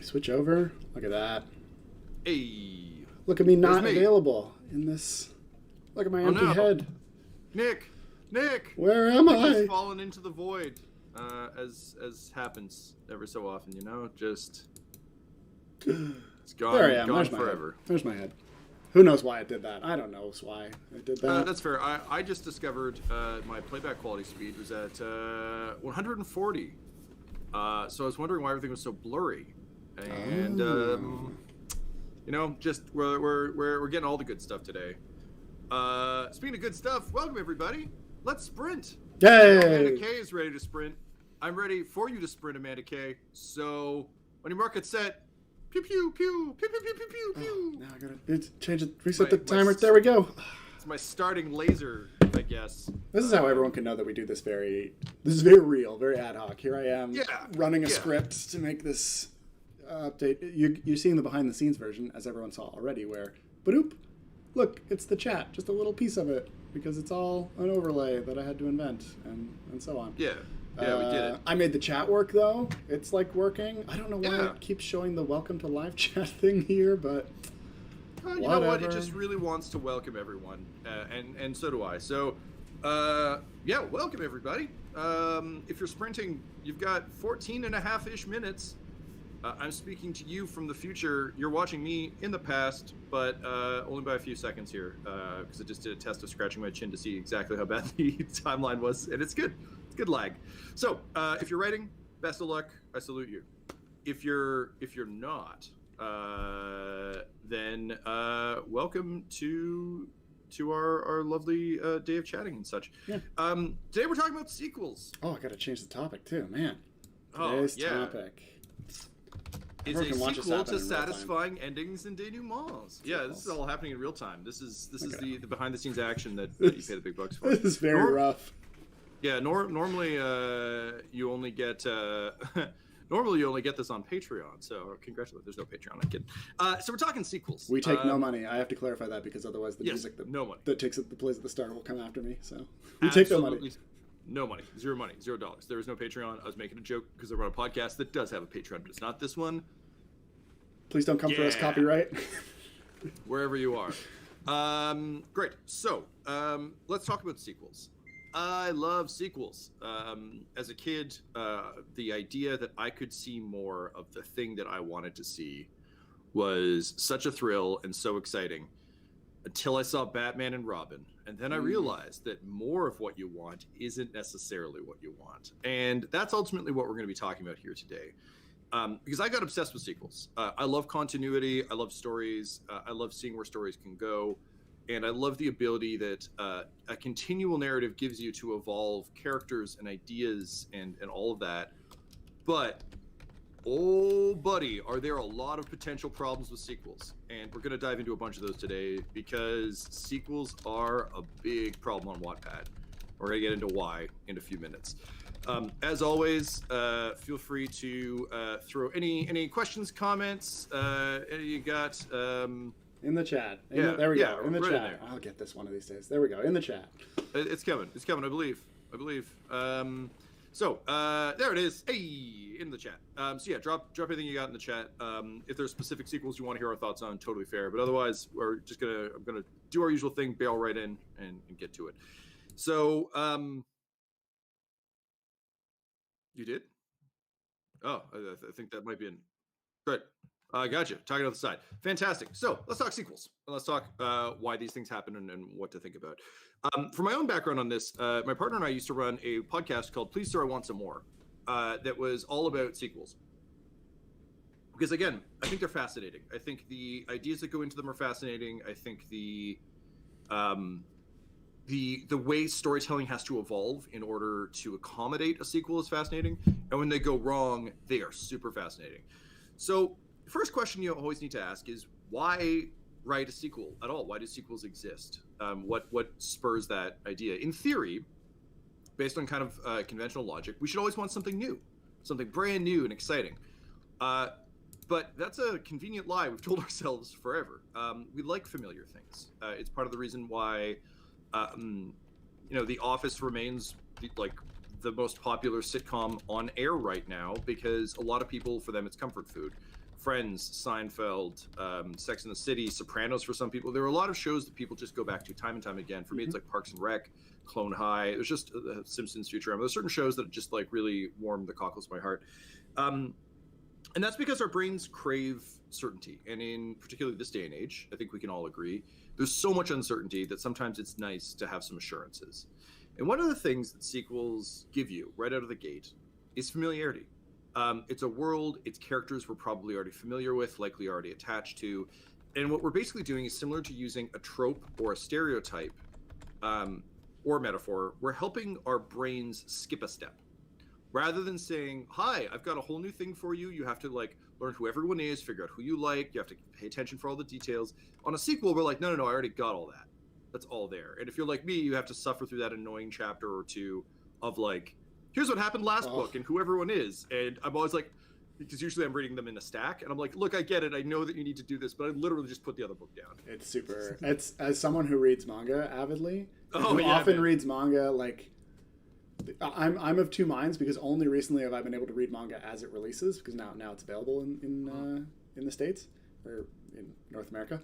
Switch over. Look at that. Hey. Look at me not available in this. Look at my empty head. Nick. Where am I? I've fallen into the void, as happens every so often. You know, just it's gone. There I am. Gone forever. There's my head. Who knows why I did that? I don't know why I did that. That's fair. I just discovered my playback quality speed was at 140. So I was wondering why everything was so blurry. And you know, just we're getting all the good stuff today. Speaking of good stuff, welcome everybody. Let's sprint. Yay! Amanda K is ready to sprint. I'm ready for you to sprint, Amanda K. So on your mark, get set. Pew pew pew pew pew pew pew pew pew. Now I gotta change it. Reset the timer. There we go. It's my starting laser, I guess. This is how everyone can know that we do this very real, very ad hoc. Here I am, running a script to make this update. You're seeing the behind the scenes version, as everyone saw already, where, ba-doop, look, it's the chat, just a little piece of it, because it's all an overlay that I had to invent, and so on. Yeah, we did it. I made the chat work, though. It's, like, working. I don't know why it keeps showing the welcome to live chat thing here, but You know what? It just really wants to welcome everyone, and so do I. So, yeah, welcome everybody. If you're sprinting, you've got 14 and a half-ish minutes. I'm speaking to you from the future. You're watching me in the past, but only by a few seconds here, because I just did a test of scratching my chin to see exactly how bad the timeline was, and it's good. It's good lag. So, if you're writing, best of luck. I salute you. If you're not, then welcome to our lovely day of chatting and such. Yeah. Today we're talking about sequels. Oh, I gotta change the topic too, man. Today's topic is a sequel to satisfying endings and denouements. Yeah, this is all happening in real time. This is the behind the scenes action that you pay the big bucks for. This is very rough. Yeah, normally you only get normally you only get this on Patreon. So congratulations. There's no Patreon. I'm kidding. So we're talking sequels. We take no money. I have to clarify that because otherwise the music no money. that plays at the start will come after me. So we take no money. No money. $0. There is no Patreon. I was making a joke because I run a podcast that does have a Patreon, but it's not this one. Please don't come for us, copyright. Wherever you are. Great. So let's talk about sequels. I love sequels. As a kid, the idea that I could see more of the thing that I wanted to see was such a thrill and so exciting until I saw Batman and Robin. And then I realized that more of what you want isn't necessarily what you want. And that's ultimately what we're going to be talking about here today. Because I got obsessed with sequels. I love continuity. I love stories. I love seeing where stories can go. And I love the ability that a continual narrative gives you to evolve characters and ideas and all of that. But, oh, buddy, are there a lot of potential problems with sequels? And we're going to dive into a bunch of those today because sequels are a big problem on Wattpad. We're going to get into why in a few minutes. As always, feel free to throw any questions, comments you got. In the chat. There we go. In the chat. I'll get this one of these days. There we go. In the chat. It's coming. It's coming, I believe. So, there it is. Hey, in the chat. So yeah, drop anything you got in the chat. If there's specific sequels you want to hear our thoughts on, totally fair. But otherwise, I'm gonna do our usual thing, bail right in and get to it. So, you did? Oh, I think that might be in. Good. Gotcha. Talking on the side. Fantastic. So let's talk sequels. Let's talk why these things happen and what to think about. For my own background on this, my partner and I used to run a podcast called Please Sir, I Want Some More that was all about sequels. Because again, I think they're fascinating. I think the ideas that go into them are fascinating. I think the way storytelling has to evolve in order to accommodate a sequel is fascinating. And when they go wrong, they are super fascinating. So the first question you always need to ask is, why write a sequel at all? Why do sequels exist? What spurs that idea? In theory, based on kind of conventional logic, we should always want something new, something brand new and exciting. But that's a convenient lie we've told ourselves forever. We like familiar things. It's part of the reason why, The Office remains the most popular sitcom on air right now, because a lot of people, for them, it's comfort food. Friends, Seinfeld, Sex and the City, Sopranos for some people. There are a lot of shows that people just go back to time and time again. For me, it's like Parks and Rec, Clone High. There's just Simpsons, Futurama. There's certain shows that just really warm the cockles of my heart. And that's because our brains crave certainty. And in particularly this day and age, I think we can all agree, there's so much uncertainty that sometimes it's nice to have some assurances. And one of the things that sequels give you right out of the gate is familiarity. It's a world, its characters we're probably already familiar with, likely already attached to. And what we're basically doing is similar to using a trope or a stereotype or a metaphor. We're helping our brains skip a step. Rather than saying, hi, I've got a whole new thing for you. You have to learn who everyone is, figure out who you like. You have to pay attention for all the details. On a sequel, we're like, no, I already got all that. That's all there. And if you're like me, you have to suffer through that annoying chapter or two of here's what happened last book and who everyone is. And I'm always because usually I'm reading them in a stack, and I'm like, look, I get it. I know that you need to do this, but I literally just put the other book down. It's super. It's as someone who reads manga avidly, often reads manga I'm of two minds, because only recently have I been able to read manga as it releases, because now it's available in the States or in North America.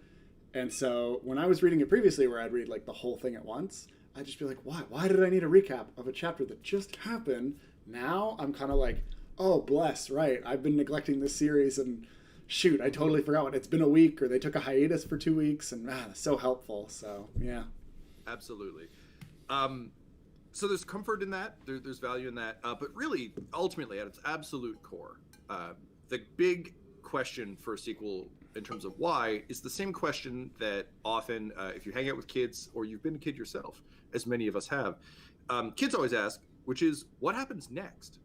And so when I was reading it previously, where I'd read like the whole thing at once, I'd just be like, why? Why did I need a recap of a chapter that just happened? Now I'm kind of like, oh, bless, right. I've been neglecting this series and shoot, I totally forgot. It's been a week, or they took a hiatus for 2 weeks, and so helpful. So, yeah. Absolutely. So there's comfort in that. There's value in that. But really, ultimately, at its absolute core, the big question for a sequel in terms of why is the same question that often, if you hang out with kids or you've been a kid yourself, as many of us have, kids always ask, which is, what happens next?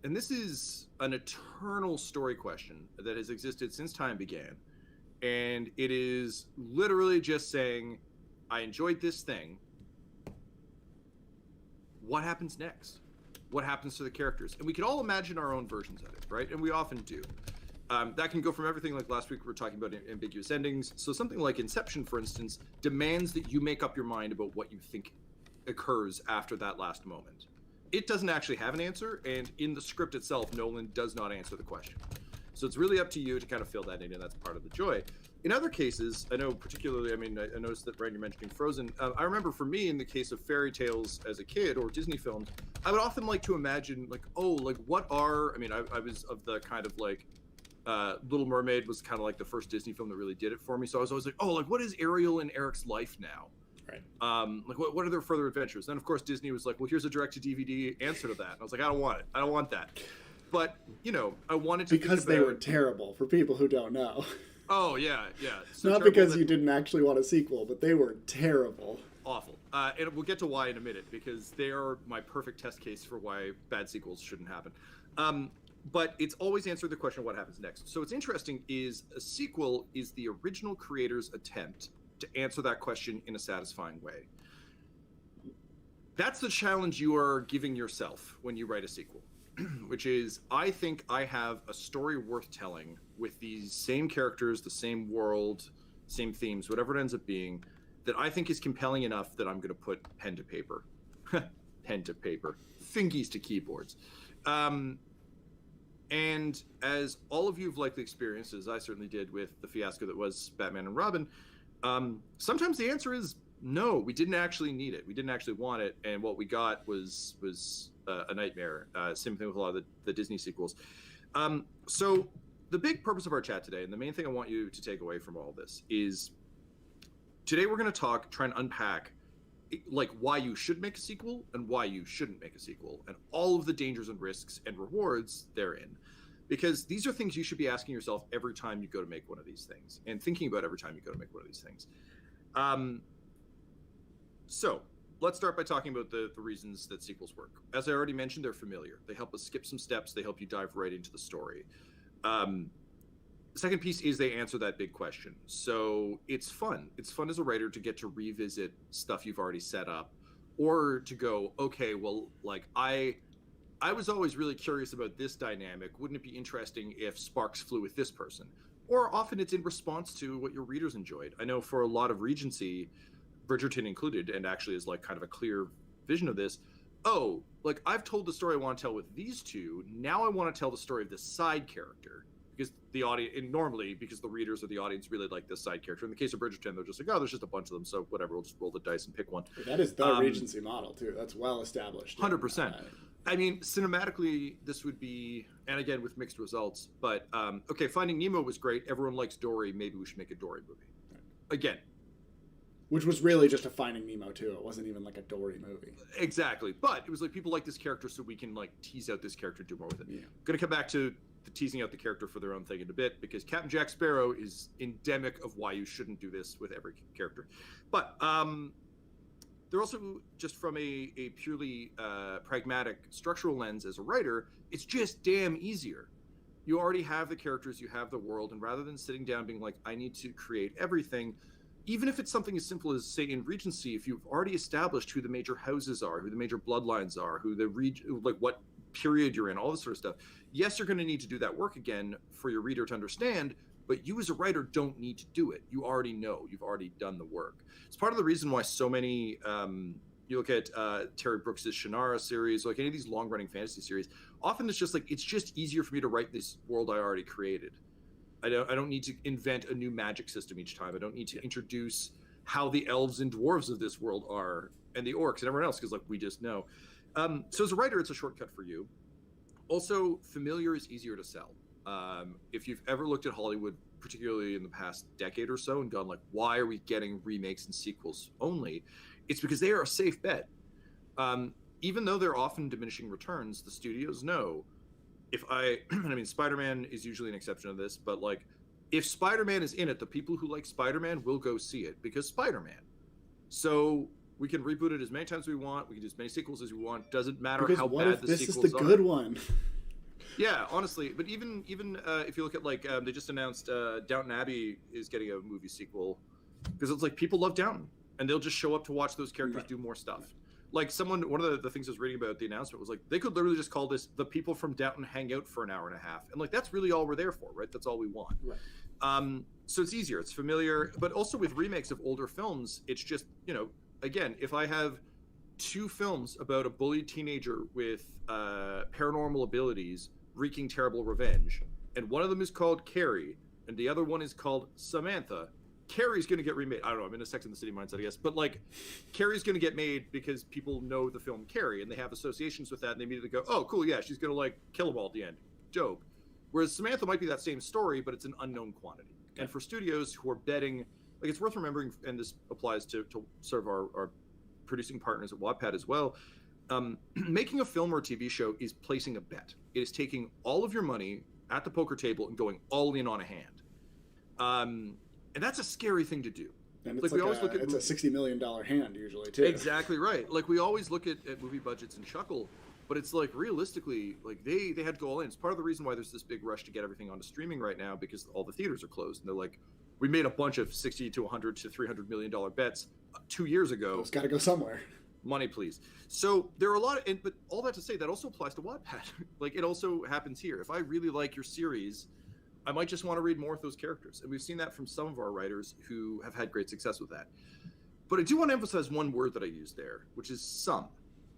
And this is an eternal story question that has existed since time began. And it is literally just saying, I enjoyed this thing. What happens next? What happens to the characters? And we can all imagine our own versions of it, right? And we often do. That can go from everything, like last week we were talking about ambiguous endings. So something like Inception, for instance, demands that you make up your mind about what you think occurs after that last moment. It doesn't actually have an answer, and in the script itself, Nolan does not answer the question. So it's really up to you to kind of fill that in, and that's part of the joy. In other cases, I know particularly, I noticed that, Brian, you're mentioning Frozen. I remember for me, in the case of fairy tales as a kid or Disney films, I would often like to imagine, like, what are, I was of the kind of like, Little Mermaid was kind of like the first Disney film that really did it for me. So I was always like, what is Ariel and Eric's life now? Right. Like, what are their further adventures? Then, of course, Disney was like, well, here's a direct-to-DVD answer to that. And I was like, I don't want it. I don't want that. But, I wanted to because they were terrible, for people who don't know. Oh, yeah. So not because you didn't actually want a sequel, but they were terrible. Awful. And we'll get to why in a minute, because they are my perfect test case for why bad sequels shouldn't happen. But it's always answered the question of what happens next. So what's interesting is a sequel is the original creator's attempt to answer that question in a satisfying way. That's the challenge you are giving yourself when you write a sequel, which is, I think I have a story worth telling with these same characters, the same world, same themes, whatever it ends up being, that I think is compelling enough that I'm going to put pen to paper. Pen to paper. Fingies to keyboards. And as all of you have likely experienced, as I certainly did with the fiasco that was Batman and Robin, sometimes the answer is no, we didn't actually need it. We didn't actually want it. And what we got was a nightmare. Same thing with a lot of the Disney sequels. So the big purpose of our chat today, and the main thing I want you to take away from all this, is today we're going to try and unpack like why you should make a sequel and why you shouldn't make a sequel, and all of the dangers and risks and rewards therein. Because these are things you should be asking yourself every time you go to make one of these things, and thinking about every time you go to make one of these things. So let's start by talking about the reasons that sequels work. As I already mentioned, they're familiar. They help us skip some steps. They help you dive right into the story. The second piece is they answer that big question. So it's fun. It's fun as a writer to get to revisit stuff you've already set up, or to go, okay, well, like I was always really curious about this dynamic. Wouldn't it be interesting if sparks flew with this person? Or often it's in response to what your readers enjoyed. I know for a lot of Regency, Bridgerton included, and actually is like kind of a clear vision of this. Oh, like I've told the story I want to tell with these two. Now I want to tell the story of this side character. Because the audience, and normally because the readers or the audience really like this side character. In the case of Bridgerton, they're just like, oh, there's just a bunch of them, so whatever, we'll just roll the dice and pick one. That is the Regency model too. That's well established. 100%. I mean, cinematically, this would be, and again with mixed results. But okay, Finding Nemo was great. Everyone likes Dory. Maybe we should make a Dory movie. Right. Again. Which was really just a Finding Nemo too. It wasn't even like a Dory movie. Exactly, but it was like people like this character, so we can like tease out this character, do more with it. Yeah. Gonna come back to the teasing out the character for their own thing in a bit, because Captain Jack Sparrow is endemic of why you shouldn't do this with every character. But they're also, just from a purely pragmatic structural lens as a writer, it's just damn easier. You already have the characters, you have the world, and rather than sitting down being like, I need to create everything, even if it's something as simple as, say, in Regency, if you've already established who the major houses are, who the major bloodlines are, who the like what period you're in, all this sort of stuff. Yes, you're going to need to do that work again for your reader to understand, but you as a writer don't need to do it. You already know. You've already done the work. It's part of the reason why so many, you look at Terry Brooks's Shannara series, like any of these long-running fantasy series, often it's just like, it's just easier for me to write this world I already created. I don't need to invent a new magic system each time. I don't need to introduce how the elves and dwarves of this world are, and the orcs and everyone else, because like we just know. So as a writer, it's a shortcut for you. Also, familiar is easier to sell. If you've ever looked at Hollywood, particularly in the past decade or so, and gone like, why are we getting remakes and sequels only? It's because they are a safe bet. Even though they're often diminishing returns, the studios know I mean, Spider-Man is usually an exception to this, but like, if Spider-Man is in it, the people who like Spider-Man will go see it because Spider-Man. So we can reboot it as many times as we want. We can do as many sequels as we want. Doesn't matter because how bad the sequels are. This is the good one. Yeah, honestly. But even if you look at like they just announced Downton Abbey is getting a movie sequel because it's like people love Downton and they'll just show up to watch those characters do more stuff. Like one of the things I was reading about the announcement was like they could literally just call this "The People from Downton Hang Out for an hour and a half," and like that's really all we're there for, right? That's all we want. Right. So it's easier, it's familiar, but also with remakes of older films, it's just again, if I have 2 films about a bullied teenager with paranormal abilities wreaking terrible revenge, and one of them is called Carrie, and the other one is called Samantha. Carrie's going to get remade. I don't know. I'm in a Sex and the City mindset, I guess. But, like, Carrie's going to get made because people know the film Carrie, and they have associations with that, and they immediately go, oh, cool, yeah, she's going to, like, kill them all at the end. Dope. Whereas Samantha might be that same story, but it's an unknown quantity. Okay. And for studios who are betting, like, it's worth remembering, and this applies to sort of our producing partners at Wattpad as well, making a film or a TV show is placing a bet. It is taking all of your money at the poker table and going all in on a hand. And that's a scary thing to do. And it's like we always look at it's a $60 million hand usually too. Exactly right. Like we always look at movie budgets and chuckle, but it's like realistically, like they had to go all in. It's part of the reason why there's this big rush to get everything onto streaming right now because all the theaters are closed. And they're like, we made a bunch of $60 to $100 to $300 million bets 2 years ago. It's got to go somewhere. Money, please. So there are a lot of, but all that to say, that also applies to Wattpad. Like it also happens here. If I really like your series, I might just want to read more of those characters. And we've seen that from some of our writers who have had great success with that. But I do want to emphasize one word that I used there, which is some,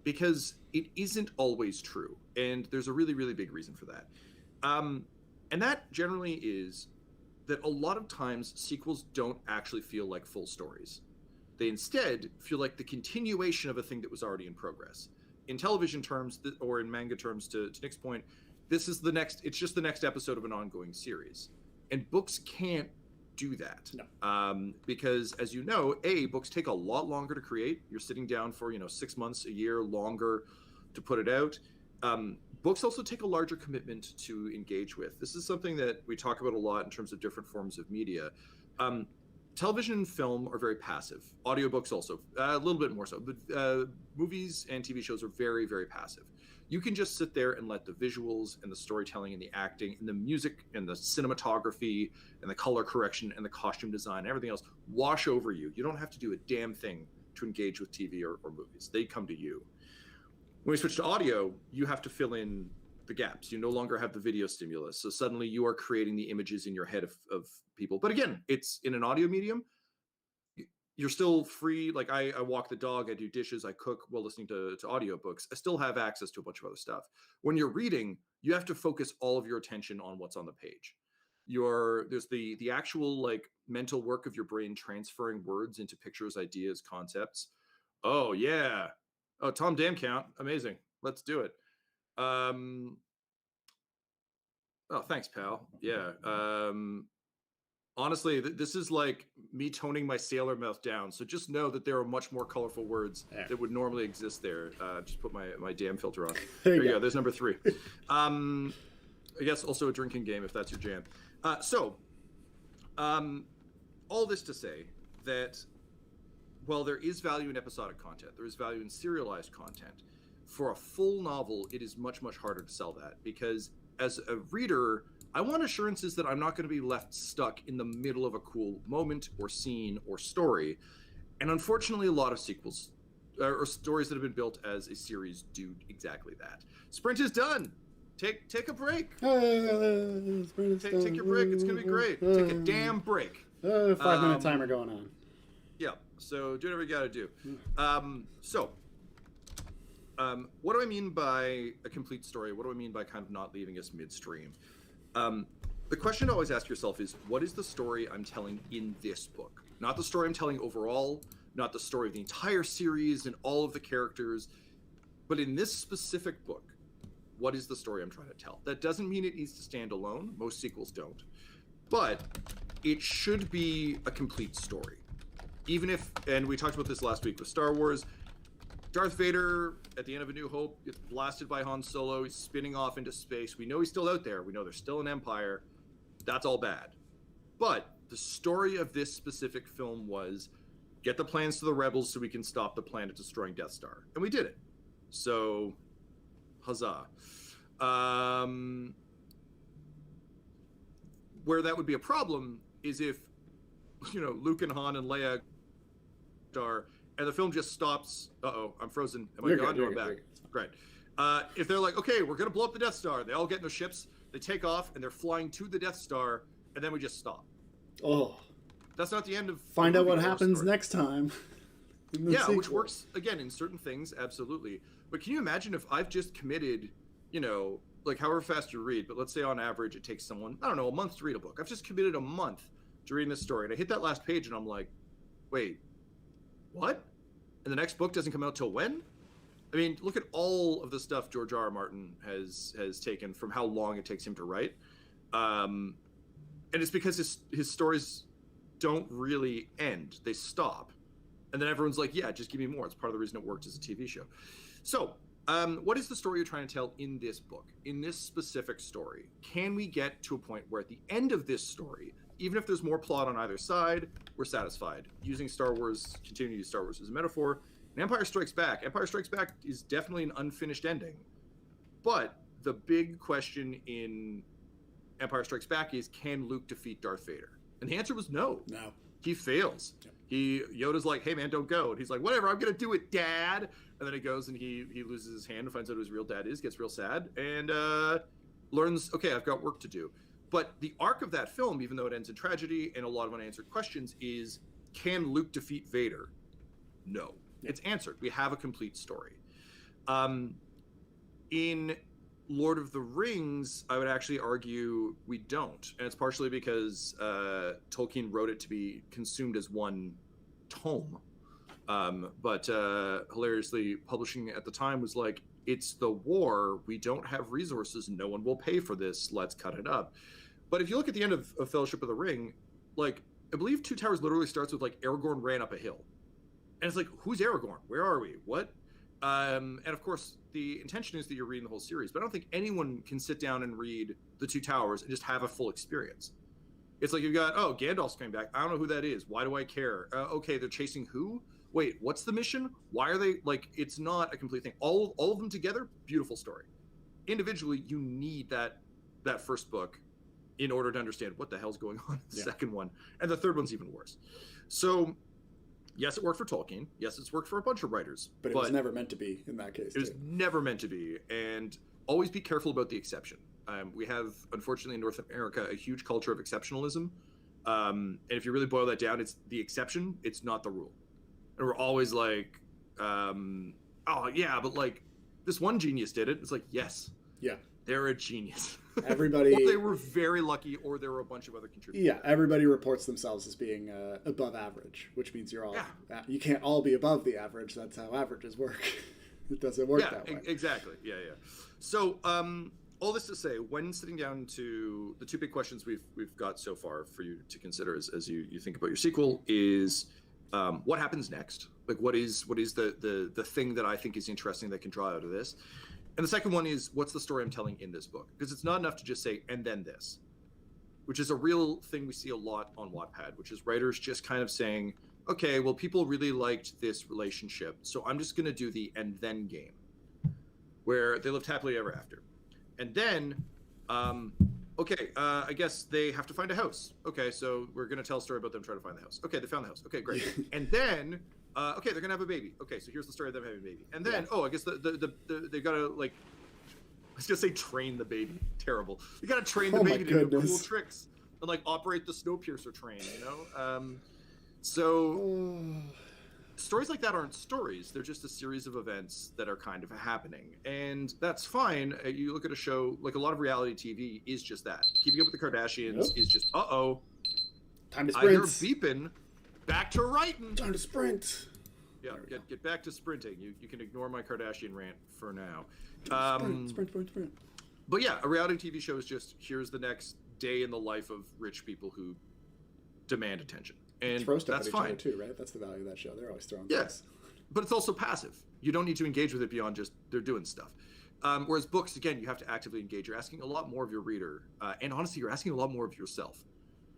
because it isn't always true. And there's a really, really big reason for that. And that generally is that a lot of times sequels don't actually feel like full stories. They instead feel like the continuation of a thing that was already in progress. In television terms, or in manga terms, to Nick's point, it's just the next episode of an ongoing series. And books can't do that. No. Because as you know, books take a lot longer to create. You're sitting down for, 6 months, a year longer to put it out. Books also take a larger commitment to engage with. This is something that we talk about a lot in terms of different forms of media. Television and film are very passive. Audiobooks also, a little bit more so. But movies and TV shows are very, very passive. You can just sit there and let the visuals and the storytelling and the acting and the music and the cinematography and the color correction and the costume design and everything else wash over you. You don't have to do a damn thing to engage with TV or movies. They come to you. When we switch to audio, you have to fill in the gaps. You no longer have the video stimulus. So suddenly you are creating the images in your head of people. But again, it's in an audio medium. You're still free. Like I walk the dog, I do dishes, I cook while listening to audiobooks. I still have access to a bunch of other stuff. When you're reading, you have to focus all of your attention on what's on the page. There's the actual like mental work of your brain transferring words into pictures, ideas, concepts. Oh yeah. Oh, Tom Dam count. Amazing. Let's do it. Oh, thanks, pal. Yeah. Honestly, this is like me toning my sailor mouth down. So just know that there are much more colorful words that would normally exist there. Just put my damn filter on. There you go. There's number 3. I guess also a drinking game if that's your jam. All this to say that while there is value in episodic content, there is value in serialized content. For a full novel, it is much, much harder to sell that because as a reader, I want assurances that I'm not going to be left stuck in the middle of a cool moment or scene or story. And unfortunately, a lot of sequels or stories that have been built as a series do exactly that. Sprint is done. Take a break. Take your break. It's going to be great. Take a damn break. 5-minute timer going on. Yeah. So do whatever you got to do. What do I mean by a complete story? What do I mean by kind of not leaving us midstream? the question to always ask yourself is, what is the story I'm telling in this book? Not the story I'm telling overall, not the story of the entire series and all of the characters, but in this specific book, what is the story I'm trying to tell? That doesn't mean it needs to stand alone. Most sequels don't. But it should be a complete story. Even if, and we talked about this last week with Star Wars, Darth Vader, at the end of A New Hope, gets blasted by Han Solo. He's spinning off into space. We know he's still out there. We know there's still an Empire. That's all bad. But the story of this specific film was get the plans to the rebels so we can stop the planet destroying Death Star. And we did it. So, huzzah. Where that would be a problem is if, Luke and Han and Leia are, and the film just stops. Uh-oh, I'm frozen. Am I gone? I'm back. Great. If they're like, okay, we're going to blow up the Death Star. They all get in their ships. They take off, and they're flying to the Death Star, and then we just stop. Oh. That's not the end of... Find out what happens next time. Yeah, sequel. Which works, again, in certain things, absolutely. But can you imagine if I've just committed, like however fast you read, but let's say on average it takes someone, I don't know, a month to read a book. I've just committed a month to reading this story, and I hit that last page, and I'm like, wait, what? And the next book doesn't come out till when? I mean, look at all of the stuff George R. R. Martin has taken from how long it takes him to write. And it's because his stories don't really end. They stop. And then everyone's like, yeah, just give me more. It's part of the reason it worked as a TV show. So, what is the story you're trying to tell in this book, in this specific story? Can we get to a point where at the end of this story, even if there's more plot on either side, we're satisfied? Using Star Wars, continuing to use Star Wars as a metaphor, and Empire Strikes Back. Empire Strikes Back is definitely an unfinished ending. But the big question in Empire Strikes Back is, can Luke defeat Darth Vader? And the answer was no. No. He fails. Yep. Yoda's like, hey man, don't go. And he's like, whatever, I'm gonna do it, Dad. And then he goes and he loses his hand and finds out who his real dad is, gets real sad, and learns, okay, I've got work to do. But the arc of that film, even though it ends in tragedy and a lot of unanswered questions, is, can Luke defeat Vader? No. Yep. It's answered. We have a complete story. In Lord of the Rings, I would actually argue we don't. And it's partially because Tolkien wrote it to be consumed as one tome. But hilariously, publishing at the time was like, it's the war. We don't have resources. No one will pay for this. Let's cut it up. But if you look at the end of Fellowship of the Ring, like, I believe Two Towers literally starts with, like, Aragorn ran up a hill. And it's like, who's Aragorn? Where are we? What? And of course, the intention is that you're reading the whole series, but I don't think anyone can sit down and read the Two Towers and just have a full experience. It's like you've got, oh, Gandalf's coming back. I don't know who that is. Why do I care? Okay, they're chasing who? Wait, what's the mission? Why are they, like, it's not a complete thing. All of them together, beautiful story. Individually, you need that first book in order to understand what the hell's going on in the second one. And the third one's even worse. So, yes, it worked for Tolkien. Yes, it's worked for a bunch of writers. But it was never meant to be in that case. It was never meant to be. And always be careful about the exception. We have, unfortunately, in North America, a huge culture of exceptionalism. And if you really boil that down, it's the exception. It's not the rule. And we're always like, oh, yeah, but like this one genius did it. It's like, yes. Yeah. They're a genius. Everybody. Or they were very lucky, or there were a bunch of other contributors. Yeah, everybody reports themselves as being above average, which means you're all. Yeah. You can't all be above the average. That's how averages work. It doesn't work that way. Exactly. Yeah. So, all this to say, when sitting down to the two big questions we've got so far for you to consider as you think about your sequel is, what happens next? Like, what is the thing that I think is interesting that can draw out of this? And the second one is, what's the story I'm telling in this book? Because it's not enough to just say, and then this, which is a real thing we see a lot on Wattpad, which is writers just kind of saying, okay, well, people really liked this relationship, so I'm just going to do the and then game, where they lived happily ever after. And then, okay, I guess they have to find a house. Okay, so we're going to tell a story about them trying to find the house. Okay, they found the house. Okay, great. And then... okay, they're gonna have a baby. Okay, so here's the story of them having a baby. And then, I guess they gotta, like, I was gonna say train the baby. Terrible. You gotta train the baby to do cool tricks and like operate the Snowpiercer train. So stories like that aren't stories. They're just a series of events that are kind of happening. And that's fine. You look at a show, like a lot of reality TV is just that. Keeping Up with the Kardashians is just, time to sprint. I hear beeping. Back to writing. Time to sprint. Yeah, get back to sprinting. You can ignore my Kardashian rant for now. Sprint. But yeah, a reality TV show is just, here's the next day in the life of rich people who demand attention. And throw stuff that's at each fine. other too, right? That's the value of that show. They're always throwing things. But it's also passive. You don't need to engage with it beyond just they're doing stuff. Whereas books, again, you have to actively engage. You're asking a lot more of your reader. And honestly, you're asking a lot more of yourself.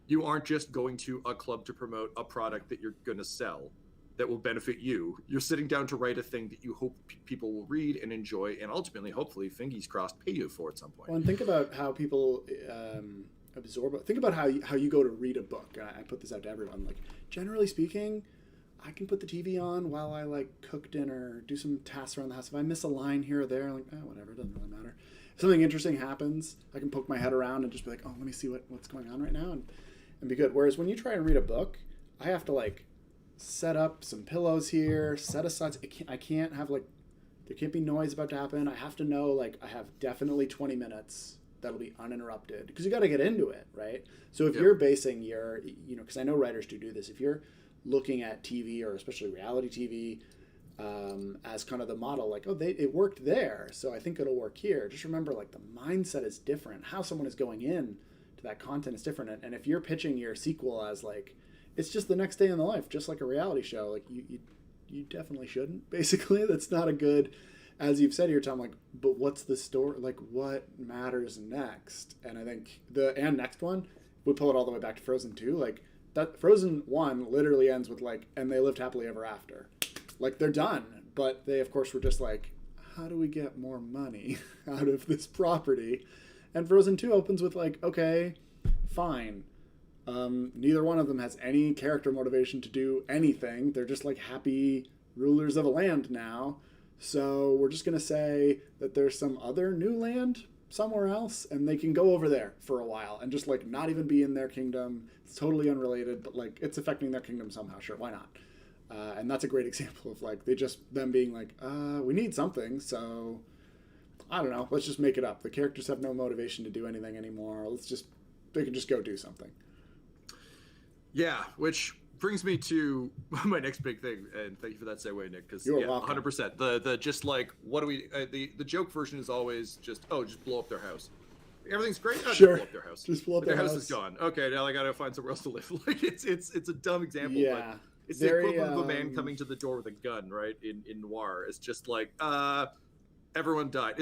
You aren't just going to a club to promote a product that you're going to sell that will benefit you. You're sitting down to write a thing that you hope people will read and enjoy, and ultimately, hopefully, fingers crossed, pay you for at some point. Well, and think about how people absorb it. Think about how you go to read a book. I put this out to everyone. Like, generally speaking, I can put the TV on while I cook dinner, do some tasks around the house. If I miss a line here or there, whatever, it doesn't really matter. If something interesting happens, I can poke my head around and just be like, oh, let me see what's going on right now, and be good. Whereas when you try and read a book, I have to set up some pillows here, set aside. I can't have there can't be noise about to happen. I have to know I have definitely 20 minutes that'll be uninterrupted, because you got to get into it, right? So if you're basing your, because I know writers do this, if you're looking at TV, or especially reality TV, as kind of the model, it worked there, so I think it'll work here. Just remember, the mindset is different. How someone is going in to that content is different. And if you're pitching your sequel as it's just the next day in the life, just like a reality show, you definitely shouldn't. Basically, that's not a good, as you've said here, Tom. But what's the story? What matters next? And I think next one, we pull it all the way back to Frozen 2. That Frozen 1 literally ends with and they lived happily ever after. They're done, but they of course were just how do we get more money out of this property? And Frozen 2 opens with okay, fine. Neither one of them has any character motivation to do anything. They're just happy rulers of a land now. So we're just going to say that there's some other new land somewhere else, and they can go over there for a while and just not even be in their kingdom. It's totally unrelated, but it's affecting their kingdom somehow. Sure, why not? And that's a great example of them being we need something, so I don't know, let's just make it up. The characters have no motivation to do anything anymore. They can just go do something. Yeah, which brings me to my next big thing, and thank you for that segue, Nick. Because you're welcome. 100%. The just what do we? The joke version is always just blow up their house. Everything's great. Sure. Just blow up their house. Just blow up their house. Is gone. Okay, now I gotta find somewhere else to live. It's a dumb example. Yeah. But it's the equivalent of a man coming to the door with a gun, right? In noir, it's just everyone died.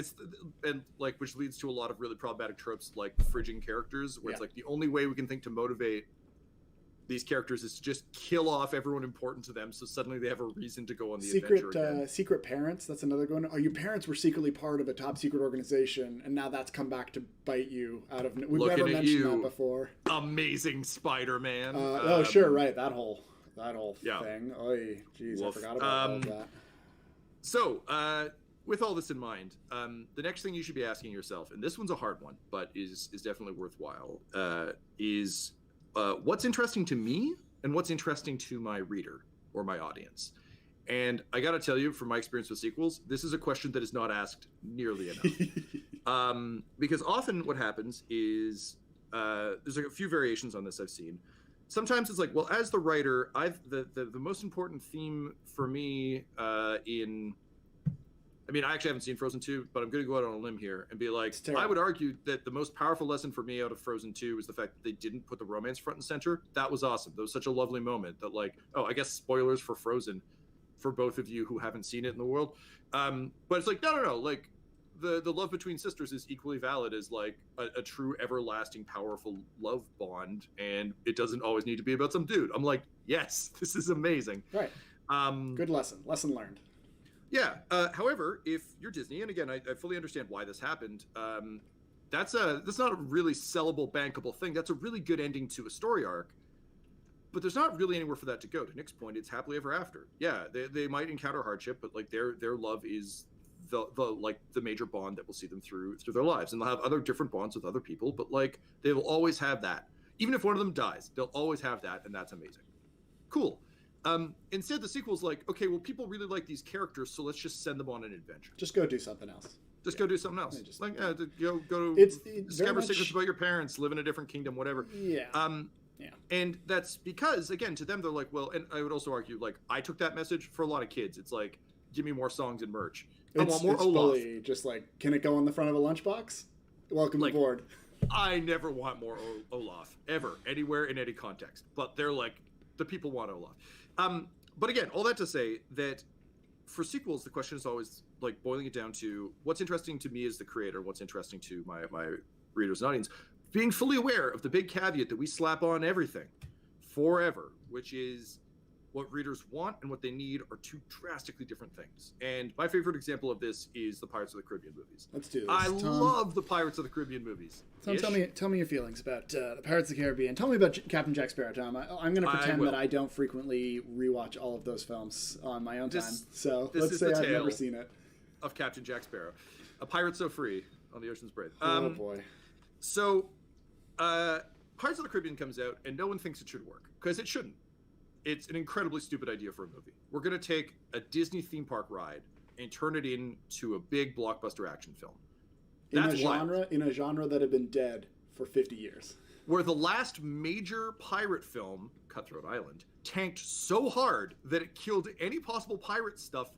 Which leads to a lot of really problematic tropes like fridging characters, where it's the only way we can think to motivate these characters is to just kill off everyone important to them, so suddenly they have a reason to go on the adventure again. Secret parents, that's another one. Oh, your parents were secretly part of a top secret organization, and now that's come back to bite you out of... We've never mentioned that before. Amazing Spider-Man. Sure, right, that whole thing. Oy, jeez, I forgot about all of that. So, with all this in mind, the next thing you should be asking yourself, and this one's a hard one, but is definitely worthwhile, is... what's interesting to me and what's interesting to my reader or my audience? And I got to tell you, from my experience with sequels, this is a question that is not asked nearly enough. Because often what happens is there's a few variations on this I've seen. Sometimes it's as the writer, the most important theme for me I actually haven't seen Frozen 2, but I'm going to go out on a limb here and be I would argue that the most powerful lesson for me out of Frozen 2 is the fact that they didn't put the romance front and center. That was awesome. That was such a lovely moment that I guess spoilers for Frozen for both of you who haven't seen it in the world. But it's no. The love between sisters is equally valid as a true everlasting powerful love bond. And it doesn't always need to be about some dude. I'm yes, this is amazing. Right. Good lesson learned. Yeah. However, if you're Disney, and again, I fully understand why this happened. That's not a really sellable, bankable thing. That's a really good ending to a story arc, but there's not really anywhere for that to go. To Nick's point, it's happily ever after. Yeah, they might encounter hardship, but their love is the major bond that will see them through their lives, and they'll have other different bonds with other people, but they will always have that. Even if one of them dies, they'll always have that, and that's amazing. Cool. Instead, the sequel's like, okay, well, people really like these characters, so let's just send them on an adventure. Just go do something else. Just go do something else. Just like go to discover secrets about your parents, live in a different kingdom, whatever. Yeah. Yeah. And that's because, again, to them, they're like, well, and I would also argue, like, I took that message for a lot of kids. It's like, give me more songs and merch. I want more Olaf. Fully just like, can it go on the front of a lunchbox? Welcome aboard. I never want more Olaf, ever, anywhere, in any context. But they're like, the people want Olaf. But again, all that to say that for sequels, the question is always, like, boiling it down to what's interesting to me as the creator, what's interesting to my readers and audience, being fully aware of the big caveat that we slap on everything forever, which is what readers want and what they need are two drastically different things. And my favorite example of this is the Pirates of the Caribbean movies. Let's do this. I love the Pirates of the Caribbean movies. Tom, tell me your feelings about the Pirates of the Caribbean. Tell me about Captain Jack Sparrow, Tom. I'm going to pretend that I don't frequently rewatch all of those films on my own time. So let's say I've never seen it. Of Captain Jack Sparrow, a pirate so free on the ocean's brave. Oh boy. So, Pirates of the Caribbean comes out, and no one thinks it should work because it shouldn't. It's an incredibly stupid idea for a movie. We're going to take a Disney theme park ride and turn it into a big blockbuster action film. In a genre that had been dead for 50 years. Where the last major pirate film, Cutthroat Island, tanked so hard that it killed any possible pirate stuff,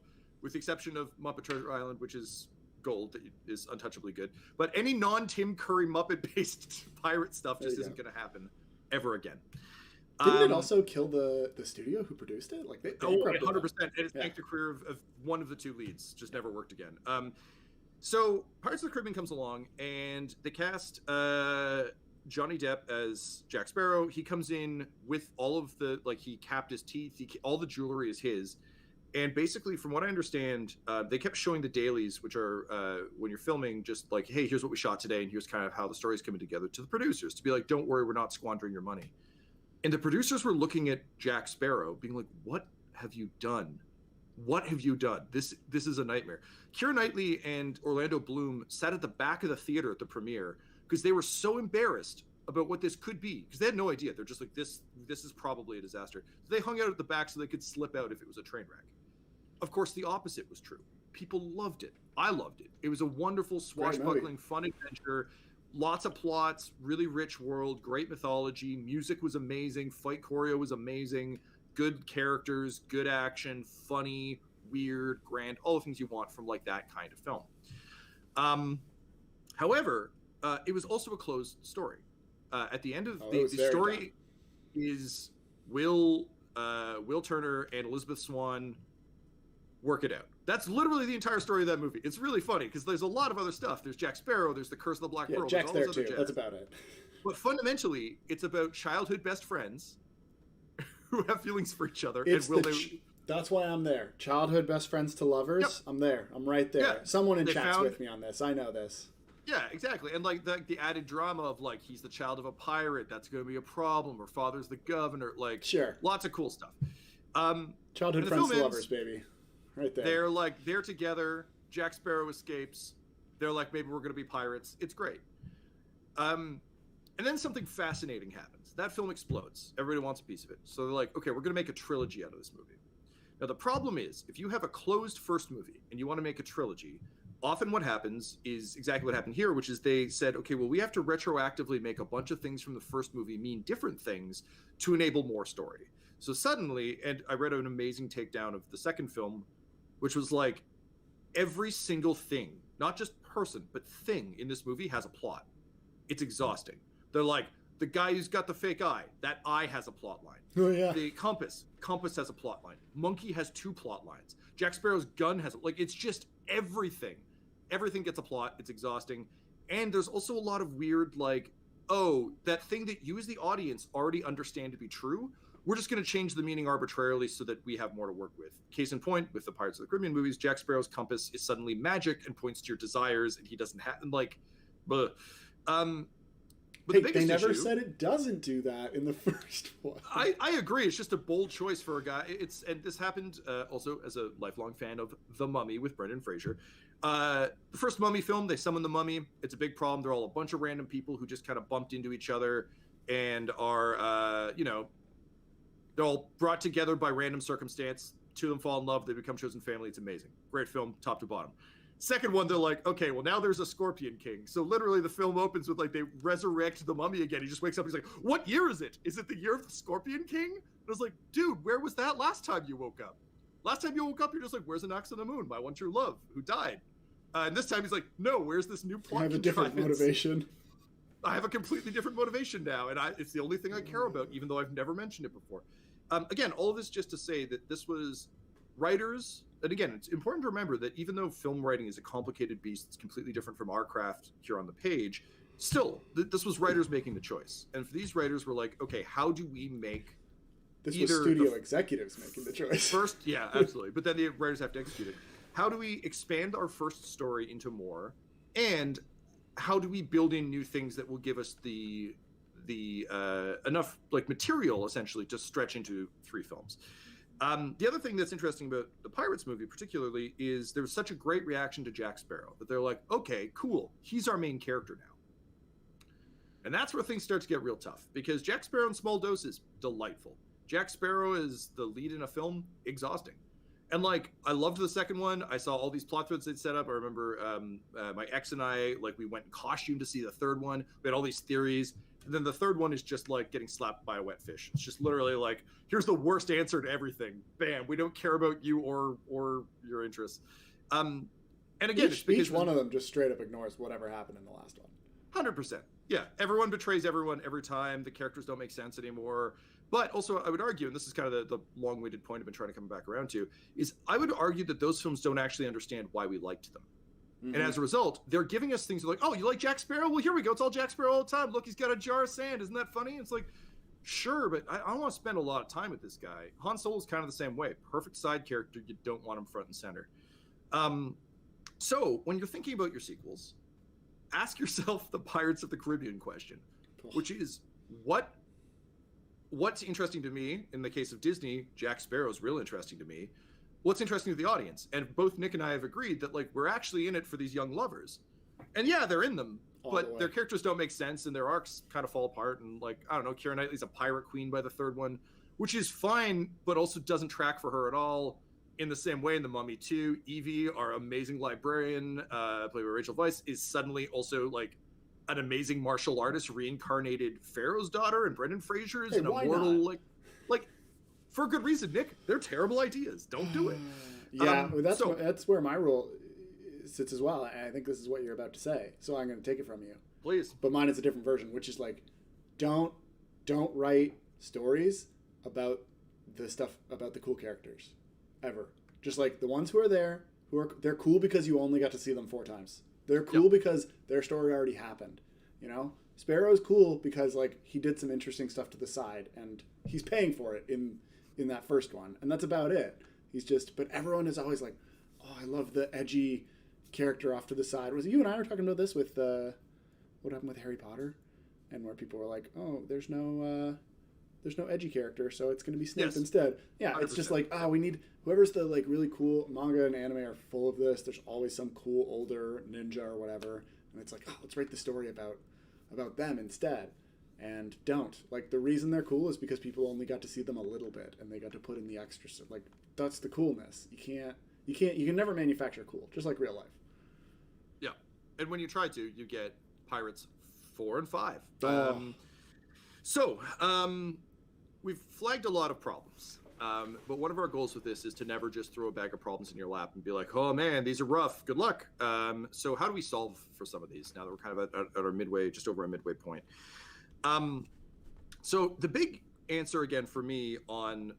with the exception of Muppet Treasure Island, which is gold, that is untouchably good. But any non-Tim Curry Muppet-based pirate stuff just isn't going to happen ever again. Didn't it also kill the studio who produced it? Like 100%. It has tanked the career of one of the two leads. Just never worked again. So Pirates of the Caribbean comes along, and they cast Johnny Depp as Jack Sparrow. He comes in with all of the, like, he capped his teeth. All the jewelry is his. And basically, from what I understand, they kept showing the dailies, which are when you're filming, just like, hey, here's what we shot today, and here's kind of how the story's coming together, to the producers to be like, don't worry, we're not squandering your money. And the producers were looking at Jack Sparrow, being like, what have you done? What have you done? This is a nightmare. Keira Knightley and Orlando Bloom sat at the back of the theater at the premiere because they were so embarrassed about what this could be, because they had no idea. They're just like, this is probably a disaster. So they hung out at the back so they could slip out if it was a train wreck. Of course, the opposite was true. People loved it. I loved it. It was a wonderful, swashbuckling, fun adventure. Lots of plots, really rich world, great mythology. Music was amazing. Fight choreo was amazing. Good characters, good action, funny, weird, grand, all the things you want from like that kind of film. However, it was also a closed story. At the end of the story is Will Turner and Elizabeth Swann work it out. That's literally the entire story of that movie. It's really funny because there's a lot of other stuff. There's Jack Sparrow, there's the Curse of the Black Pearl. Jack's there too. That's about it. But fundamentally, it's about childhood best friends who have feelings for each other. That's why I'm there. Childhood best friends to lovers. Yep. I'm there. I'm right there. Yeah. Someone in chat's with me on this. I know this. Yeah, exactly. And like the added drama of like, he's the child of a pirate. That's going to be a problem. Or father's the governor. Like, sure. Lots of cool stuff. Childhood friends to lovers, baby. Right there. They're together. Jack Sparrow escapes. They're like, maybe we're going to be pirates. It's great. And then something fascinating happens. That film explodes. Everybody wants a piece of it. So they're like, okay, we're going to make a trilogy out of this movie. Now, the problem is, if you have a closed first movie and you want to make a trilogy, often what happens is exactly what happened here, which is they said, okay, well, we have to retroactively make a bunch of things from the first movie mean different things to enable more story. So suddenly, and I read an amazing takedown of the second film, which was like, every single thing, not just person, but thing in this movie has a plot. It's exhausting. They're like, the guy who's got the fake eye, that eye has a plot line. Oh, yeah. The compass has a plot line. Monkey has 2 plot lines. Jack Sparrow's gun has, like, it's just everything. Everything gets a plot. It's exhausting. And there's also a lot of weird, like, oh, that thing that you as the audience already understand to be true, we're just going to change the meaning arbitrarily so that we have more to work with. Case in point, with the Pirates of the Caribbean movies, Jack Sparrow's compass is suddenly magic and points to your desires, and he doesn't have, like, but they never said it doesn't do that in the first one. I agree. It's just a bold choice for a guy. And this happened also as a lifelong fan of The Mummy with Brendan Fraser. The first Mummy film, they summon the mummy. It's a big problem. They're all a bunch of random people who just kind of bumped into each other and are, they're They're all brought together by random circumstance. Two of them fall in love. They become chosen family. It's amazing. Great film, top to bottom. Second one, they're like, okay, well, now there's a Scorpion King. So literally the film opens with like, they resurrect the mummy again. He just wakes up. He's like, what year is it? Is it the year of the Scorpion King? And I was like, dude, where was that last time you woke up? Last time you woke up, you're just like, where's an axe on the moon? My one true love who died. And this time he's like, no, where's this new plot? I have a different motivation. I have a completely different motivation now. And it's the only thing I care about, even though I've never mentioned it before. Again, all of this just to say that this was writers. And again, it's important to remember that even though film writing is a complicated beast, it's completely different from our craft here on the page. Still, this was writers making the choice. And for these writers, we're like, okay, how do we make this was studio executives making the choice. First, yeah, absolutely. But then the writers have to execute it. How do we expand our first story into more? And how do we build in new things that will give us the enough like material essentially to stretch into 3 films? The other thing that's interesting about the Pirates movie particularly is there was such a great reaction to Jack Sparrow that they're like, okay, cool, he's our main character now. And that's where things start to get real tough, because Jack Sparrow in small doses, delightful. Jack Sparrow is the lead in a film, exhausting. And like, I loved the second one. I saw all these plot threads they'd set up. I remember my ex and I, like, we went in costume to see the third one. We had all these theories. And then the third one is just like getting slapped by a wet fish. It's just literally like, here's the worst answer to everything. Bam, we don't care about you or your interests. And again, each one of them just straight up ignores whatever happened in the last one. 100%. Yeah, everyone betrays everyone every time. The characters don't make sense anymore. But also, I would argue, and this is kind of the long-winded point I've been trying to come back around to, is I would argue that those films don't actually understand why we liked them. Mm-hmm. And as a result, they're giving us things like, oh, you like Jack Sparrow? Well, here we go. It's all Jack Sparrow all the time. Look, he's got a jar of sand. Isn't that funny? It's like, sure, but I don't want to spend a lot of time with this guy. Han Solo's kind of the same way. Perfect side character. You don't want him front and center. So when you're thinking about your sequels, ask yourself the Pirates of the Caribbean question, which is, what's interesting to me? In the case of Disney, Jack Sparrow's real interesting to me. What's interesting to the audience? And both Nick and I have agreed that, like, we're actually in it for these young lovers. And yeah, they're in them, but their characters don't make sense and their arcs kind of fall apart. And like, I don't know, Keira Knightley's a pirate queen by the third one, which is fine, but also doesn't track for her at all. In the same way in The Mummy 2, Evie, our amazing librarian, played by Rachel Weisz, is suddenly also like an amazing martial artist reincarnated Pharaoh's daughter, and Brendan Fraser is an immortal, like for good reason. Nick, they're terrible ideas. Don't do it. Yeah, that's where my rule sits as well. And I think this is what you're about to say, so I'm going to take it from you. Please. But mine is a different version, which is like, don't write stories about the stuff about the cool characters, ever. Just like the ones who are there, they're cool because you only got to see them 4 times. They're cool because their story already happened. You know, Sparrow's cool because like he did some interesting stuff to the side, and he's paying for it in that first one, and that's about it. But everyone is always like, oh, I love the edgy character off to the side. Was it you and I were talking about this with what happened with Harry Potter, and where people were like, oh, there's no edgy character, so it's going to be Snape instead. Yeah, 100%. It's just like, we need whoever's the like really cool. Manga and anime are full of this. There's always some cool older ninja or whatever, and it's like, let's write the story about them instead. And don't. Like, the reason they're cool is because people only got to see them a little bit, and they got to put in the extra stuff. Like, that's the coolness. You can never manufacture cool, just like real life. Yeah, and when you try to, you get Pirates 4 and 5. We've flagged a lot of problems, but one of our goals with this is to never just throw a bag of problems in your lap and be like, oh man, these are rough, good luck. So how do we solve for some of these now that we're kind of at our midway, just over a midway point? So the big answer again for me on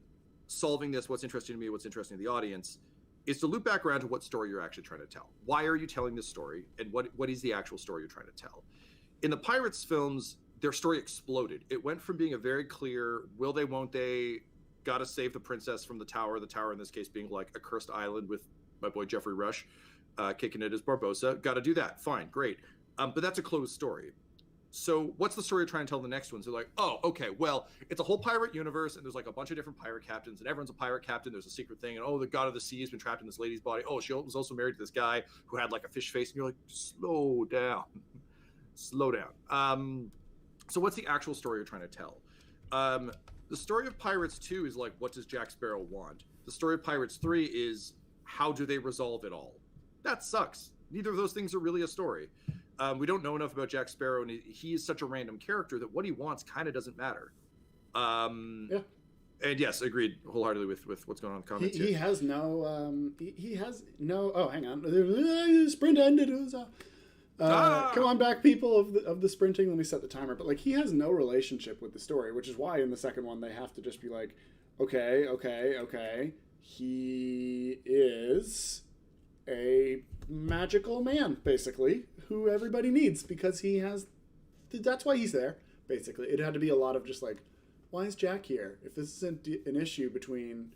solving this, what's interesting to me, what's interesting to the audience, is to loop back around to what story you're actually trying to tell. Why are you telling this story, and what is the actual story you're trying to tell? In the Pirates films, their story exploded. It went from being a very clear, will they, won't they, gotta save the princess from the tower in this case being like a cursed island with my boy Jeffrey Rush kicking it as Barbossa, gotta do that, fine, great. But that's a closed story. So what's the story you're trying to tell in the next ones? They're like, oh, okay, well, it's a whole pirate universe, and there's like a bunch of different pirate captains, and everyone's a pirate captain. There's a secret thing, and the god of the sea has been trapped in this lady's body. Oh, she was also married to this guy who had like a fish face, and you're like, slow down. So what's the actual story you're trying to tell? The story of Pirates 2 is like, what does Jack Sparrow want? The story of Pirates 3 is, how do they resolve it all? That sucks. Neither of those things are really a story. We don't know enough about Jack Sparrow, and he is such a random character that what he wants kind of doesn't matter. Yeah. And yes, agreed wholeheartedly with what's going on in the comments. He has no. He has no. Oh, hang on. Sprint ended. Come on back, people of the sprinting. Let me set the timer. But like, he has no relationship with the story, which is why in the second one they have to just be like, okay. He is a magical man, basically, who everybody needs because he has. That's why he's there. Basically, it had to be a lot of just like, why is Jack here? If this isn't an issue between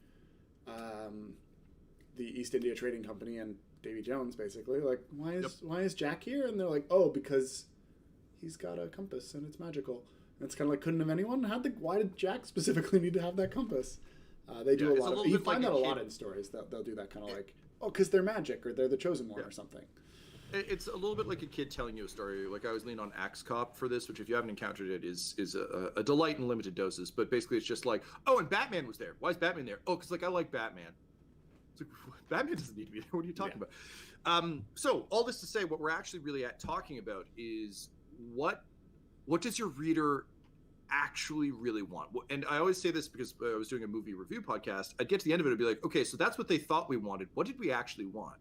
the East India Trading Company and Davy Jones, basically, like, why is Jack here? And they're like, oh, because he's got a compass and it's magical. And it's kind of like, couldn't have anyone? Why did Jack specifically need to have that compass? They do a lot of. You find that a lot in stories. They'll do that kind of like, oh, because they're magic or they're the chosen one or something. It's a little bit like a kid telling you a story. Like, I was leaning on Axe Cop for this, which if you haven't encountered it is a delight in limited doses. But basically it's just like, oh, and Batman was there. Why is Batman there? Oh, because like I like Batman. It's like, Batman doesn't need to be there. What are you talking about? So all this to say, what we're actually really talking about is what does your reader actually really want? And I always say this because I was doing a movie review podcast. I'd get to the end of it and be like, okay, so that's what they thought we wanted. What did we actually want?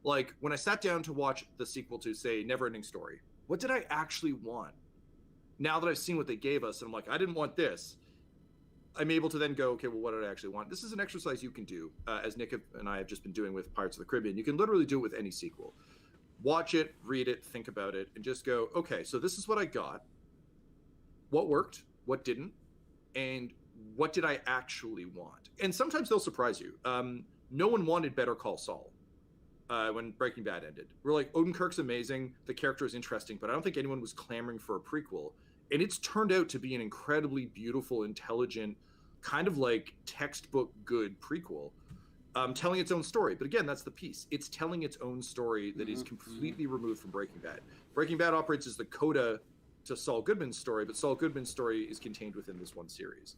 Like, when I sat down to watch the sequel to, say, Neverending Story, what did I actually want? Now that I've seen what they gave us, and I'm like, I didn't want this, I'm able to then go, okay, well, what did I actually want? This is an exercise you can do, as Nick and I have just been doing with Pirates of the Caribbean. You can literally do it with any sequel. Watch it, read it, think about it, and just go, okay, so this is what I got. What worked? What didn't? And what did I actually want? And sometimes they'll surprise you. No one wanted Better Call Saul. When Breaking Bad ended. We're like, Odenkirk's amazing, the character is interesting, but I don't think anyone was clamoring for a prequel. And it's turned out to be an incredibly beautiful, intelligent, kind of like textbook good prequel, telling its own story. But again, that's the piece. It's telling its own story that is completely removed from Breaking Bad. Breaking Bad operates as the coda to Saul Goodman's story, but Saul Goodman's story is contained within this one series.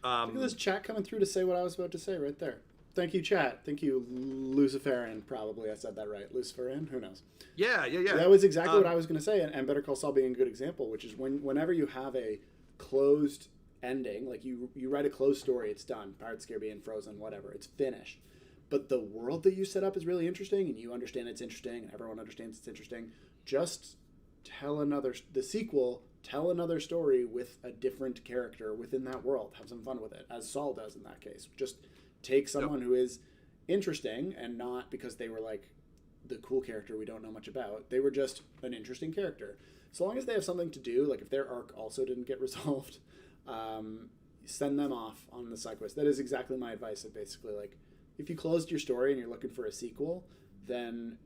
Look at this chat coming through to say what I was about to say right there. Thank you, chat. Thank you, Luciferian. Probably I said that right. Luciferian? Who knows? Yeah. That was exactly what I was going to say, and Better Call Saul being a good example, which is whenever you have a closed ending, like you write a closed story, it's done. Pirates of the Caribbean, Frozen, whatever. It's finished. But the world that you set up is really interesting, and you understand it's interesting, and everyone understands it's interesting. Just tell another story with a different character within that world. Have some fun with it, as Saul does in that case. Just take someone who is interesting, and not because they were like the cool character we don't know much about. They were just an interesting character. So long as they have something to do, like if their arc also didn't get resolved, send them off on the side quest. That is exactly my advice. Of basically, like, if you closed your story and you're looking for a sequel, then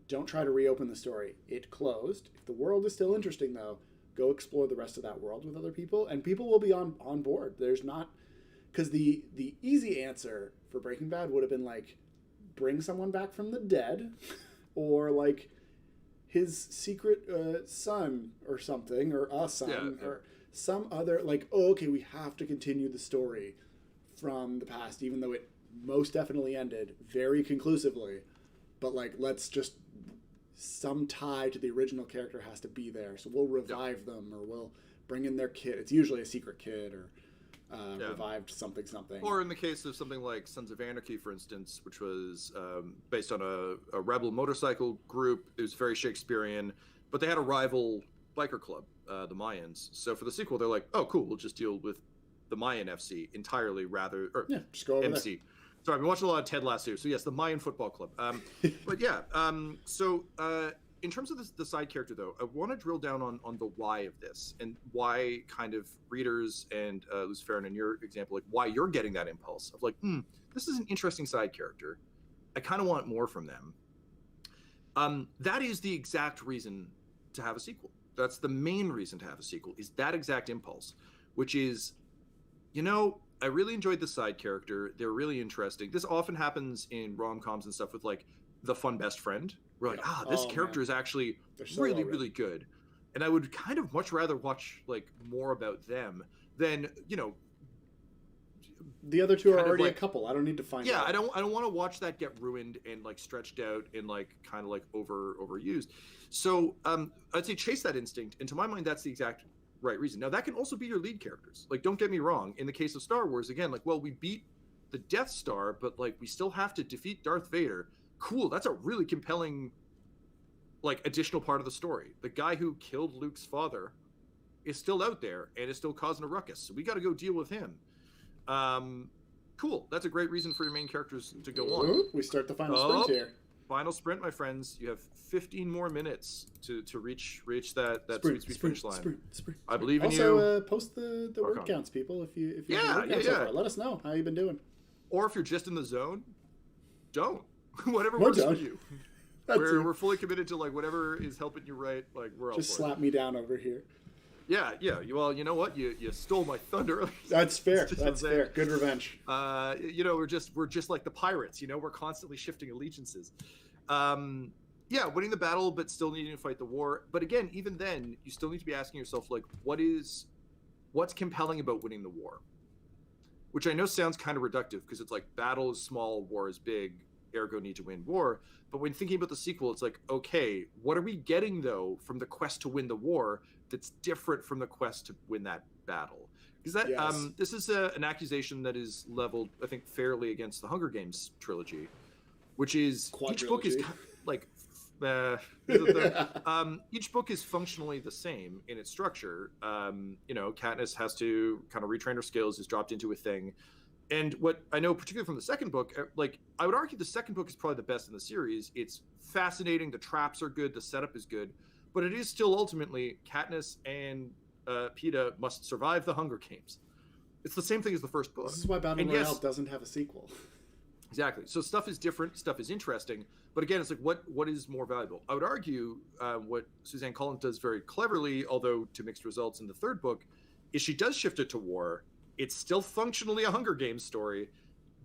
don't try to reopen the story. It closed. If the world is still interesting, though, go explore the rest of that world with other people, and people will be on board. There's not... Because the easy answer for Breaking Bad would have been, like, bring someone back from the dead, or, like, his secret son or something, or a son, or some other, like, oh, okay, we have to continue the story from the past, even though it most definitely ended very conclusively. But, like, let's just... Some tie to the original character has to be there, so we'll revive them, or we'll bring in their kid. It's usually a secret kid, or... revived something. Or in the case of something like Sons of Anarchy, for instance, which was based on a rebel motorcycle group. It was very Shakespearean, but they had a rival biker club, the Mayans. So for the sequel, they're like, oh, cool, we'll just deal with the Mayan FC entirely rather... Or just go over MC. There. Sorry, I've been watching a lot of Ted Lasso. So yes, the Mayan Football Club. But yeah, in terms of the side character, though, I want to drill down on the why of this, and why kind of readers and Luciferian, in your example, like why you're getting that impulse of like, this is an interesting side character. I kind of want more from them. That is the exact reason to have a sequel. That's the main reason to have a sequel, is that exact impulse, which is, I really enjoyed the side character. They're really interesting. This often happens in rom-coms and stuff with like the fun best friend. We're like, this character is actually really, really good. And I would kind of much rather watch like more about them than, The other two are already a couple. I don't need to find out. Yeah, I don't want to watch that get ruined and like stretched out and like kind of like overused. So I'd say chase that instinct, and to my mind, that's the exact right reason. Now that can also be your lead characters. Like, don't get me wrong. In the case of Star Wars, again, like, well, we beat the Death Star, but like we still have to defeat Darth Vader. Cool, that's a really compelling, like, additional part of the story. The guy who killed Luke's father is still out there and is still causing a ruckus. So we got to go deal with him. Cool. That's a great reason for your main characters to go on. We start the final sprint here. Final sprint, my friends. You have 15 more minutes to reach that sweet finish line. Sprint. I believe in you. Also, post the word counts, people. If you so let us know how you've been doing. Or if you're just in the zone, don't. Whatever works for you. We're fully committed to like whatever is helping you right. Like we're all just slap me down over here. Yeah. Well, you know what? You stole my thunder. That's fair. That's fair. Good revenge. We're just like the pirates. We're constantly shifting allegiances. Winning the battle, but still needing to fight the war. But again, even then, you still need to be asking yourself, like, what's compelling about winning the war? Which I know sounds kind of reductive because it's like battle is small, war is big, ergo need to win war. But when thinking about the sequel, it's like, okay, what are we getting though from the quest to win the war that's different from the quest to win that battle? Because this is an accusation that is leveled, I think, fairly against the Hunger Games trilogy, which is each book is like each book is functionally the same in its structure. Katniss has to kind of retrain her skills, is dropped into a thing. And what I know, particularly from the second book, like I would argue the second book is probably the best in the series. It's fascinating. The traps are good. The setup is good. But it is still ultimately Katniss and Peeta must survive the Hunger Games. It's the same thing as the first book. This is why Battle Royale doesn't have a sequel. Exactly. So stuff is different. Stuff is interesting. But again, it's like, what is more valuable? I would argue what Suzanne Collins does very cleverly, although to mixed results in the third book, is she does shift it to war. It's still functionally a Hunger Games story,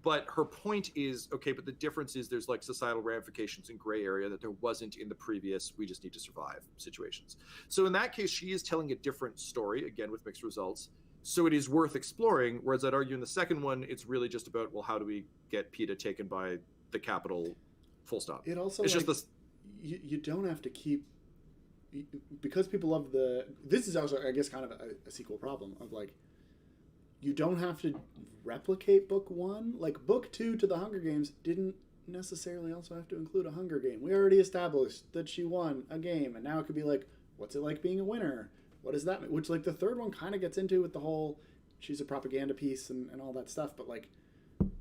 but her point is, okay, but the difference is there's like societal ramifications and gray area that there wasn't in the previous we just need to survive situations. So in that case, she is telling a different story, again, with mixed results. So it is worth exploring, whereas I'd argue in the second one, it's really just about, well, how do we get Peeta taken by the Capitol, full stop. It also, it's like, just this. You don't have to keep, because people love this is also, I guess, kind of a sequel problem of like, you don't have to replicate book one. Like, book two to the Hunger Games didn't necessarily also have to include a Hunger Game. We already established that she won a game, and now it could be like, what's it like being a winner? What does that mean? Which, like, the third one kind of gets into with the whole, she's a propaganda piece and all that stuff, but, like,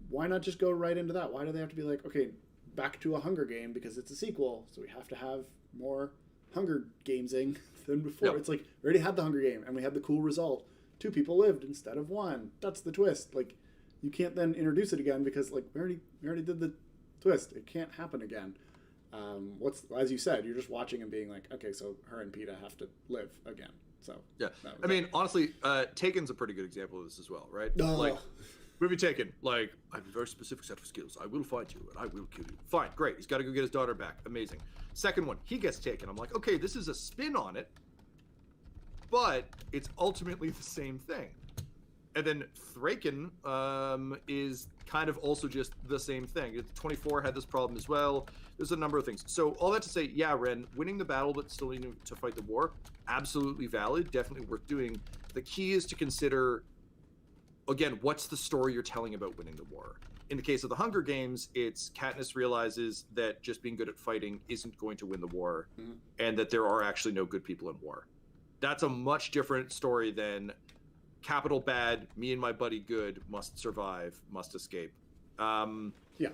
why not just go right into that? Why do they have to be like, okay, back to a Hunger Game because it's a sequel, so we have to have more Hunger Gamesing than before? Yep. It's like, we already had the Hunger Game, and we had the cool result. 2 people lived instead of 1. That's the twist. Like, you can't then introduce it again because, like, we already did the twist. It can't happen again. As you said, you're just watching and being like, okay, so her and Peeta have to live again. So yeah, I mean, honestly, Taken's a pretty good example of this as well, right? Like, movie Taken, like, I have a very specific set of skills. I will find you and I will kill you. Fine, great. He's got to go get his daughter back. Amazing. Second one, he gets taken. I'm like, okay, this is a spin on it, but it's ultimately the same thing. And then Thraken is kind of also just the same thing. 24 had this problem as well. There's a number of things. So all that to say, yeah, Ren, winning the battle but still needing to fight the war, absolutely valid, definitely worth doing. The key is to consider, again, what's the story you're telling about winning the war? In the case of the Hunger Games, it's Katniss realizes that just being good at fighting isn't going to win the war, and that there are actually no good people in war. That's a much different story than capital bad, me and my buddy good, must survive, must escape.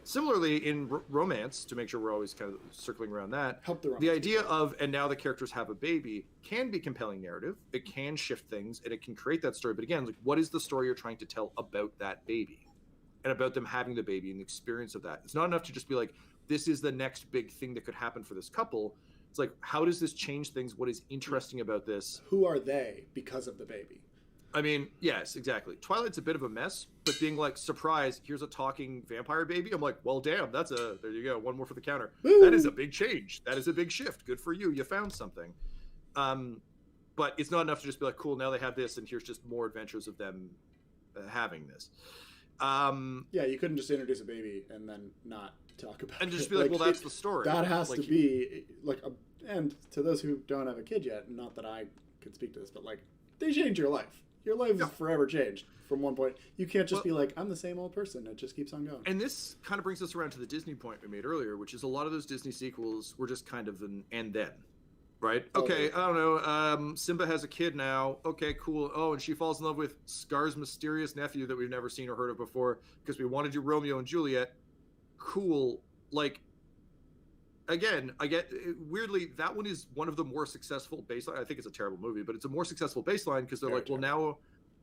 Similarly, in romance, to make sure we're always kind of circling around that, the idea of, and now the characters have a baby, can be compelling narrative. It can shift things, and it can create that story. But again, like, what is the story you're trying to tell about that baby? And about them having the baby and the experience of that. It's not enough to just be like, this is the next big thing that could happen for this couple. It's like, how does this change things? What is interesting about this? Who are they because of the baby? I mean, yes, exactly. Twilight's a bit of a mess, but being like, surprise, here's a talking vampire baby. I'm like, well, damn, there you go. One more for the counter. Woo! That is a big change. That is a big shift. Good for you. You found something. But it's not enough to just be like, cool, now they have this, and here's just more adventures of them having this. Yeah, you couldn't just introduce a baby and then not talk about it. And just be like, well, that's the story. That has to be like and to those who don't have a kid yet, not that I could speak to this, but like they change your life. Your life is forever changed from one point. You can't just be like, I'm the same old person. It just keeps on going. And this kind of brings us around to the Disney point we made earlier, which is a lot of those Disney sequels were just kind of an and then. Right? Okay, I don't know. Simba has a kid now. Okay, cool. Oh, and she falls in love with Scar's mysterious nephew that we've never seen or heard of before because we wanted to do Romeo and Juliet. Cool. Like, again, I get weirdly that one is one of the more successful baseline. I think it's a terrible movie, but it's a more successful baseline because they're well, now,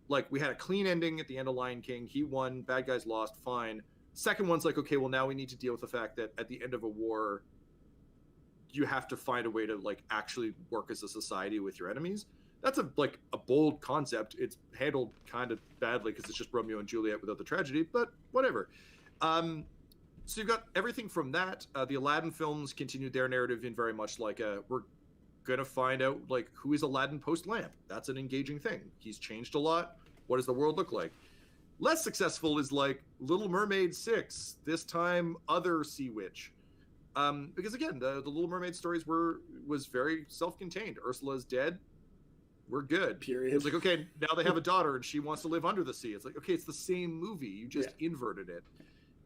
like, we had a clean ending at the end of Lion King. He won. Bad guys lost. Fine. Second one's like, okay, well, now we need to deal with the fact that at the end of a war, you have to find a way to like actually work as a society with your enemies. That's a bold concept. It's handled kind of badly because it's just Romeo and Juliet without the tragedy, but whatever. So you've got everything from that. The Aladdin films continued their narrative in very much like we're gonna find out like who is Aladdin post lamp. That's an engaging thing. He's changed a lot. What does the world look like? Less successful is like Little Mermaid 6. This time, other sea witch. Because again, the Little Mermaid stories was very self-contained. Ursula's dead. We're good. Period. It's like, okay, now they have a daughter and she wants to live under the sea. It's like, okay, it's the same movie. You just inverted it.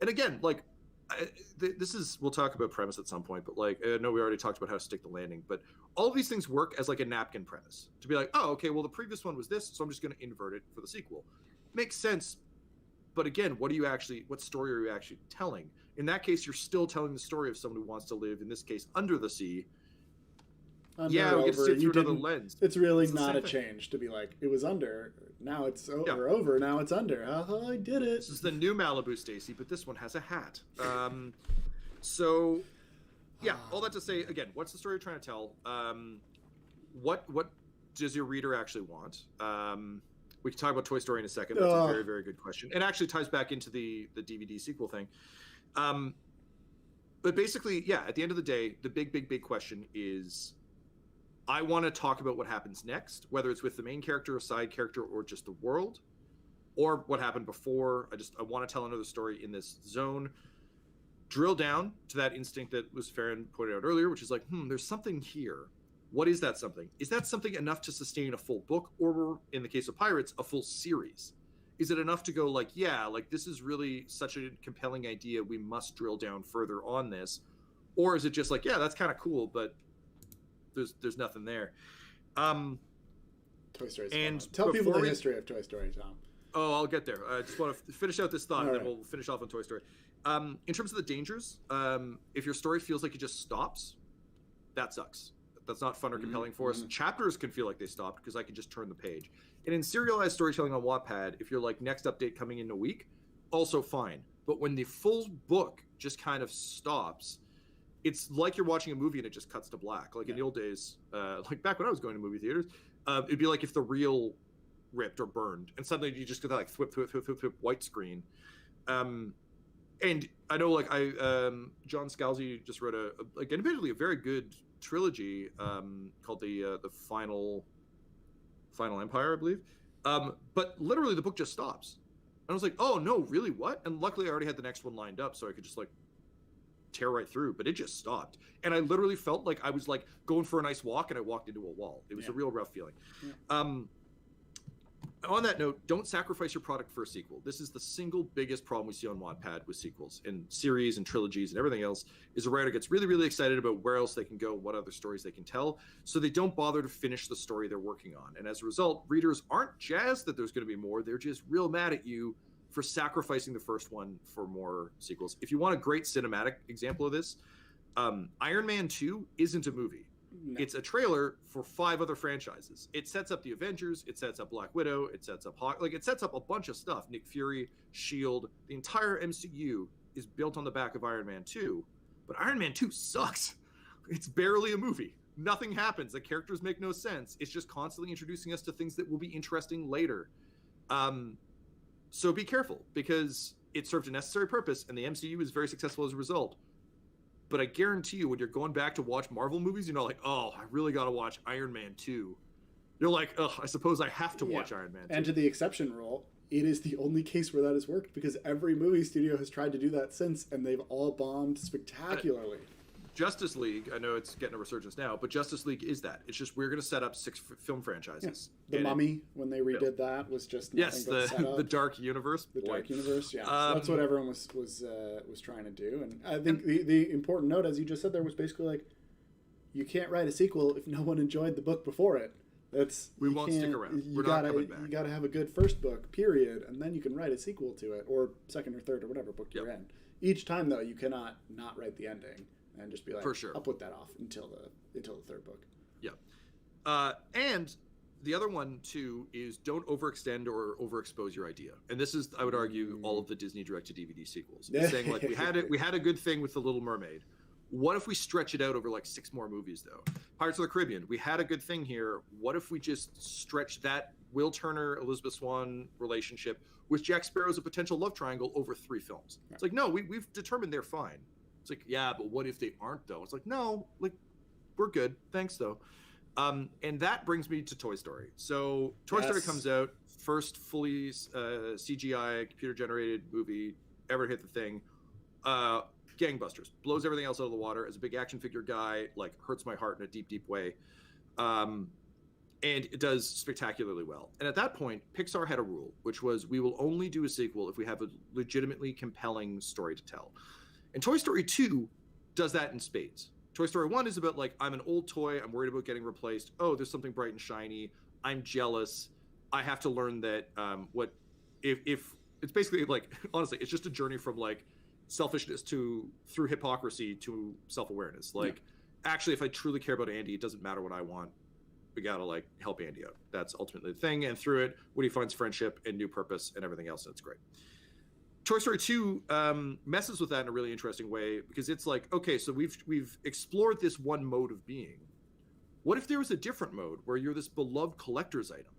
And again, like, we'll talk about premise at some point, but like, I know we already talked about how to stick the landing, but all of these things work as like a napkin premise. To be like, oh, okay, well, the previous one was this, so I'm just going to invert it for the sequel. Makes sense. But again, what story are you actually telling? In that case, you're still telling the story of someone who wants to live, in this case, under the sea. We get to see it through another lens. It's really not a change to be like, it was under, now it's over, now it's under. Oh, I did it. This is the new Malibu, Stacy, but this one has a hat. So, yeah, all that to say, again, what's the story you're trying to tell? What does your reader actually want? We can talk about Toy Story in a second. That's a very, very good question. It actually ties back into the DVD sequel thing. But basically, at the end of the day, the big question is, I want to talk about what happens next, whether it's with the main character, a side character, or just the world, or what happened before. I want to tell another story in this zone. Drill down to that instinct that Farron pointed out earlier, which is like, there's something here. What is that something? Is that something enough to sustain a full book, or in the case of Pirates, a full series? Is it enough to go like, this is really such a compelling idea, we must drill down further on this? Or is it just like, that's kind of cool, but there's nothing there. Toy Story. And tell people the history of Toy Story, Tom. Oh, I'll get there. I just want to finish out this thought, and then we'll finish off on Toy Story. In terms of the dangers, if your story feels like it just stops, that sucks. That's not fun or compelling for us. Chapters can feel like they stopped because I can just turn the page. And in serialized storytelling on Wattpad, if you're like, next update coming in a week, also fine. But when the full book just kind of stops, it's like you're watching a movie and it just cuts to black. Like in the old days, like back when I was going to movie theaters, it'd be like if the reel ripped or burned, and suddenly you just get that like thwip white screen. And I know, like John Scalzi just wrote admittedly a very good trilogy called the Final Empire, I believe. But literally the book just stops. And I was like, oh no, really, what? And luckily I already had the next one lined up, so I could just like tear right through, but it just stopped. And I literally felt like I was like going for a nice walk and I walked into a wall. It was a real rough feeling. On that note, don't sacrifice your product for a sequel. This is the single biggest problem we see on Wattpad with sequels and series and trilogies and everything else, is a writer gets really, really excited about where else they can go, what other stories they can tell, so they don't bother to finish the story they're working on. And as a result, readers aren't jazzed that there's going to be more. They're just real mad at you for sacrificing the first one for more sequels. If you want a great cinematic example of this, Iron Man 2 isn't a movie. No. It's a trailer for 5 other franchises. It sets up the Avengers, it sets up Black Widow, it sets up Hawk, it sets up a bunch of stuff. Nick Fury, S.H.I.E.L.D., the entire MCU is built on the back of Iron Man 2. But Iron Man 2 sucks. It's barely a movie. Nothing happens. The characters make no sense. It's just constantly introducing us to things that will be interesting later. So be careful, because it served a necessary purpose, and the MCU is very successful as a result. But I guarantee you, when you're going back to watch Marvel movies, you're not like, oh, I really got to watch Iron Man 2. You're like, oh, I suppose I have to watch Iron Man 2. And to the exception rule, it is the only case where that has worked, because every movie studio has tried to do that since, and they've all bombed spectacularly. Justice League, I know it's getting a resurgence now, but Justice League is that. It's just we're going to set up 6 film franchises. Yeah. The Mummy, when they redid that, was just the Dark Universe. The Dark Universe, yeah. So that's what everyone was trying to do. And I think the important note, as you just said there, was basically like, you can't write a sequel if no one enjoyed the book before it. We won't stick around. You gotta have a good first book, period, and then you can write a sequel to it, or second or third or whatever book you're in. Each time, though, you cannot not write the ending and just be like, for sure, I'll put that off until the third book. Yeah. And the other one too is don't overextend or overexpose your idea. And this is, I would argue, all of the Disney direct-to-DVD sequels. It's saying like we had a good thing with The Little Mermaid. What if we stretch it out over like 6 more movies though? Pirates of the Caribbean, we had a good thing here. What if we just stretch that Will Turner, Elizabeth Swann relationship with Jack Sparrow as a potential love triangle over 3 films? It's like, no, we've determined they're fine. It's like, yeah, but what if they aren't though? It's like, no, like we're good. Thanks though. And that brings me to Toy Story. So Toy Story comes out, first fully CGI computer generated movie ever hit the thing. Gangbusters, blows everything else out of the water. As a big action figure guy, like hurts my heart in a deep, deep way. And it does spectacularly well. And at that point, Pixar had a rule, which was we will only do a sequel if we have a legitimately compelling story to tell. And Toy Story 2 does that in spades. Toy Story 1 is about like, I'm an old toy, I'm worried about getting replaced. Oh, there's something bright and shiny. I'm jealous. I have to learn that if it's basically like, honestly, it's just a journey from like selfishness through hypocrisy to self-awareness. Like, actually, if I truly care about Andy, it doesn't matter what I want. We gotta like help Andy out. That's ultimately the thing. And through it, Woody finds friendship and new purpose and everything else. That's great. Toy Story 2 messes with that in a really interesting way, because it's like, okay, so we've explored this one mode of being. What if there was a different mode where you're this beloved collector's item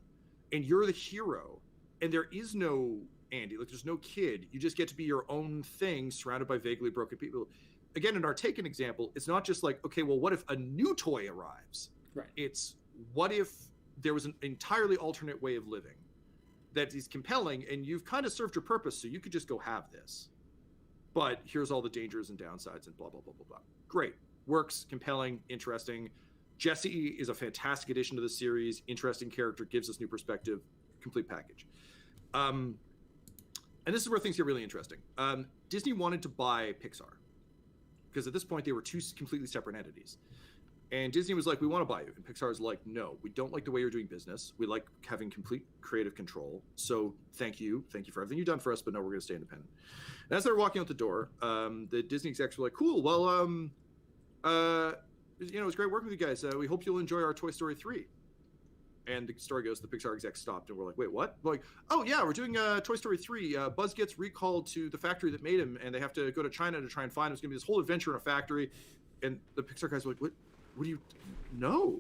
and you're the hero and there is no Andy, like there's no kid, you just get to be your own thing surrounded by vaguely broken people. Again, in our Taken example, it's not just like, okay, well, what if a new toy arrives? Right. It's what if there was an entirely alternate way of living that is compelling, and you've kind of served your purpose, so you could just go have this. But here's all the dangers and downsides and blah, blah, blah, blah, blah. Great. Works, compelling, interesting. Jessie is a fantastic addition to the series. Interesting character, gives us new perspective. Complete package. And this is where things get really interesting. Disney wanted to buy Pixar, because at this point they were 2 completely separate entities. And Disney was like, we want to buy you. And Pixar's like, no, we don't like the way you're doing business. We like having complete creative control. So thank you. Thank you for everything you've done for us, but no, we're going to stay independent. And as they're walking out the door, the Disney execs were like, cool, well, it was great working with you guys. We hope you'll enjoy our Toy Story 3. And the story goes, the Pixar execs stopped and we're like, wait, what? We're like, oh yeah, we're doing Toy Story 3. Buzz gets recalled to the factory that made him, and they have to go to China to try and find him. It's going to be this whole adventure in a factory. And the Pixar guys were like, what do you know?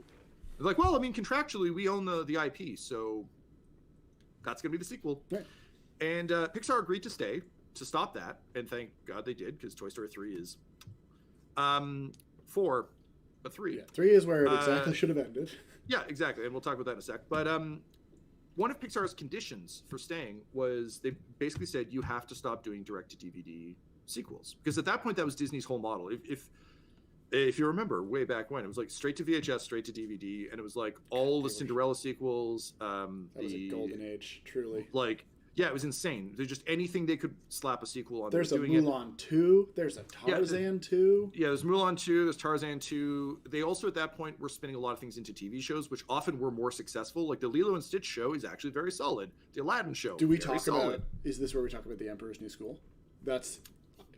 They're like, well, I mean, contractually, we own the IP, so that's going to be the sequel. Right. And Pixar agreed to stay, to stop that, and thank God they did, because Toy Story 3 is 4, but 3. Yeah, 3 is where it exactly should have ended. Yeah, exactly, and we'll talk about that in a sec. But one of Pixar's conditions for staying was they basically said you have to stop doing direct-to-DVD sequels, because at that point that was Disney's whole model. If you remember way back when, it was like straight to VHS, straight to DVD, and it was like all the Cinderella sequels. That was a golden age, truly. Like, yeah, it was insane. There's just anything they could slap a sequel on. There's a Mulan 2. There's a Tarzan 2. Yeah, there's Mulan 2. There's Tarzan 2. They also, at that point, were spinning a lot of things into TV shows, which often were more successful. Like the Lilo and Stitch show is actually very solid. The Aladdin show, do we talk about? Is this where we talk about The Emperor's New School?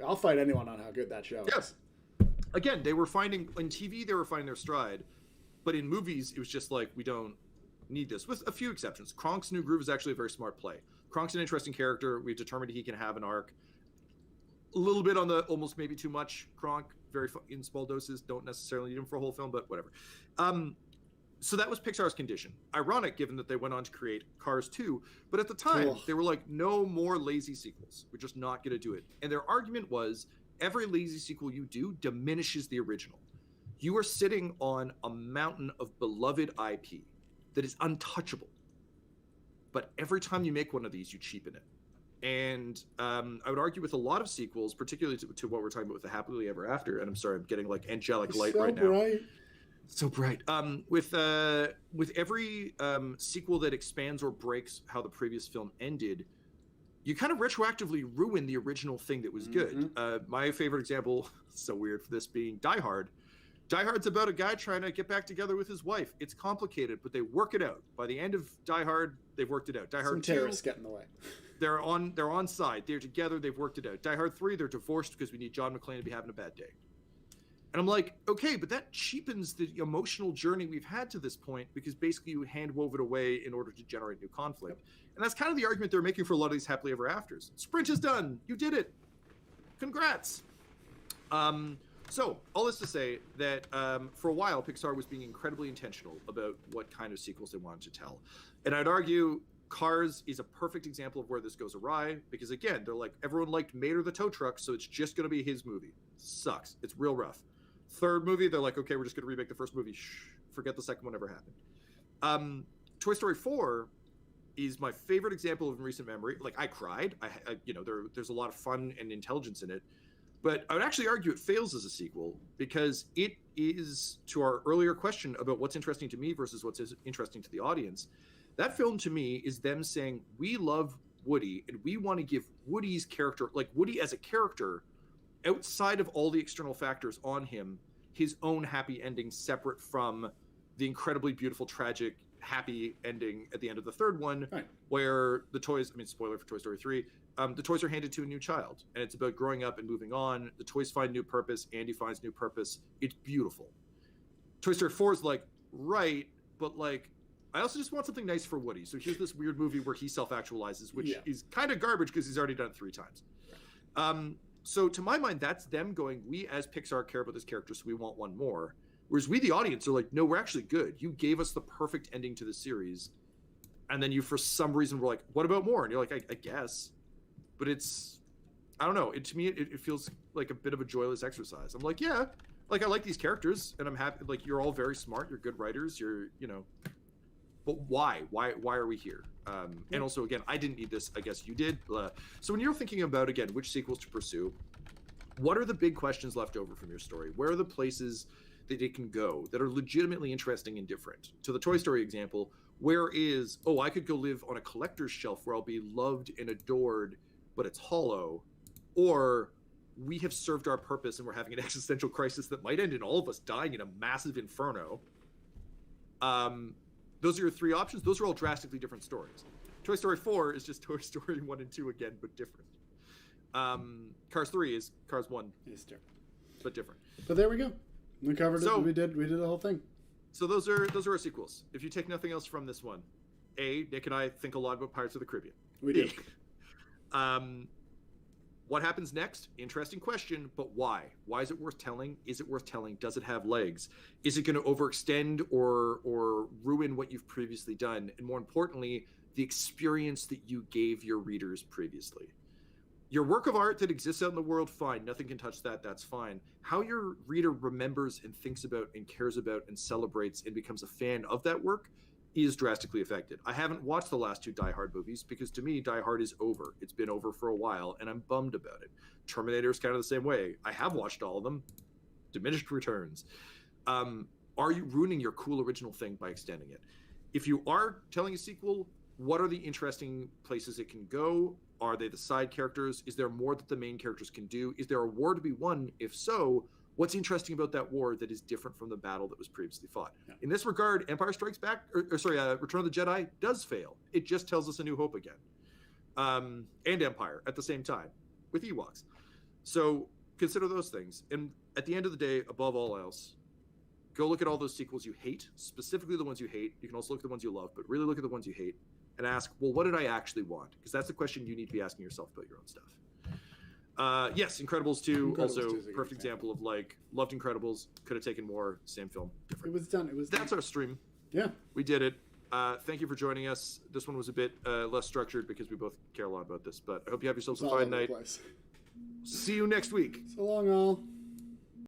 I'll fight anyone on how good that show is. Again, they were finding in TV, they were finding their stride, but in movies, it was just like, we don't need this, with a few exceptions. Kronk's New Groove is actually a very smart play. Kronk's an interesting character. We've determined he can have an arc. A little bit on the almost maybe too much Kronk, very in small doses. Don't necessarily need him for a whole film, but whatever. So that was Pixar's condition. Ironic, given that they went on to create Cars 2, but at the time, they were like, no more lazy sequels. We're just not going to do it. And their argument was, every lazy sequel you do diminishes the original. You are sitting on a mountain of beloved IP that is untouchable. but every time you make one of these, you cheapen it. And I would argue with a lot of sequels, particularly to what we're talking about with the Happily Ever After. And I'm sorry, I'm getting like angelic light right now. Bright. So bright. With every sequel that expands or breaks how the previous film ended, you kind of retroactively ruin the original thing that was good. My favorite example, so weird for this, being Die Hard. Die Hard's about a guy trying to get back together with his wife. It's complicated, but they work it out. By the end of Die Hard, they've worked it out. Die Hard 2, terrorists get in the way. They're on side. They're together. They've worked it out. Die Hard 3, they're divorced because we need John McClane to be having a bad day. And I'm like, okay, but that cheapens the emotional journey we've had to this point, because basically you hand-wove it away in order to generate new conflict. And that's kind of the argument they're making for a lot of these Happily Ever Afters. Sprint is done. You did it. Congrats. So all this to say that for a while, Pixar was being incredibly intentional about what kind of sequels they wanted to tell. And I'd argue Cars is a perfect example of where this goes awry, because again, they're like, everyone liked Mater the tow truck, so it's just going to be his movie. Sucks. It's real rough. Third movie, they're like, okay, we're just going to remake the first movie. Forget the second one ever happened. Toy Story 4 is my favorite example of recent memory. Like, I cried. There's a lot of fun and intelligence in it. But I would actually argue it fails as a sequel, because it is, to our earlier question about what's interesting to me versus what's interesting to the audience, that film to me is them saying, we love Woody and we want to give Woody's character, like Woody as a character, outside of all the external factors on him, his own happy ending, separate from the incredibly beautiful, tragic, happy ending at the end of the third one, right, where the toys, spoiler for Toy Story 3, the toys are handed to a new child, and it's about growing up and moving on. The toys find new purpose. Andy finds new purpose. It's beautiful. Toy Story 4 is like, right, but like, I also just want something nice for Woody. So here's this weird movie where he self-actualizes, which is kind of garbage because he's already done it 3 times. So to my mind, that's them going, we as Pixar care about this character, so we want one more. Whereas we, the audience, are like, no, we're actually good. You gave us the perfect ending to the series. And then you, for some reason, were like, what about more? And you're like, I guess. But it's, I don't know. To me, it feels like a bit of a joyless exercise. I'm like, yeah, like I like these characters and I'm happy. Like, you're all very smart. You're good writers. But why? Why are we here? And also, again, I didn't need this. I guess you did. So when you're thinking about, again, which sequels to pursue, what are the big questions left over from your story? Where are the places that it can go that are legitimately interesting and different? To the Toy Story example, where is, I could go live on a collector's shelf where I'll be loved and adored, but it's hollow. Or we have served our purpose and we're having an existential crisis that might end in all of us dying in a massive inferno. Those are your 3 options. Those are all drastically different stories. Toy Story 4 is just Toy Story 1 and 2 again, but different. Cars 3 is Cars 1. It's different. But different. But there we go. We covered it. We did the whole thing. So those are our sequels. If you take nothing else from this one, A, Nick and I think a lot about Pirates of the Caribbean. We do. What happens next? Interesting question, but why? Why is it worth telling? Is it worth telling? Does it have legs? Is it going to overextend or ruin what you've previously done? And more importantly, the experience that you gave your readers previously. Your work of art that exists out in the world, fine. Nothing can touch that. That's fine. How your reader remembers and thinks about and cares about and celebrates and becomes a fan of that work is drastically affected. I haven't watched the last 2 Die Hard movies because to me, Die Hard is over. It's been over for a while and I'm bummed about it. Terminator is kind of the same way. I have watched all of them. Diminished returns. Are you ruining your cool original thing by extending it? If you are telling a sequel, what are the interesting places it can go? Are they the side characters? Is there more that the main characters can do? Is there a war to be won? If so, what's interesting about that war that is different from the battle that was previously fought? Yeah. In this regard, Empire Strikes Back, Return of the Jedi does fail. It just tells us A New Hope again. And Empire at the same time with Ewoks. So consider those things. And at the end of the day, above all else, go look at all those sequels you hate, specifically the ones you hate. You can also look at the ones you love, but really look at the ones you hate and ask, well, what did I actually want? Because that's the question you need to be asking yourself about your own stuff. Yes, Incredibles 2, also perfect example of like, loved Incredibles, could have taken more, same film, different. It was done. That's our stream. Yeah. We did it. Thank you for joining us. This one was a bit less structured because we both care a lot about this, but I hope you have yourselves a fine night. See you next week. So long, all.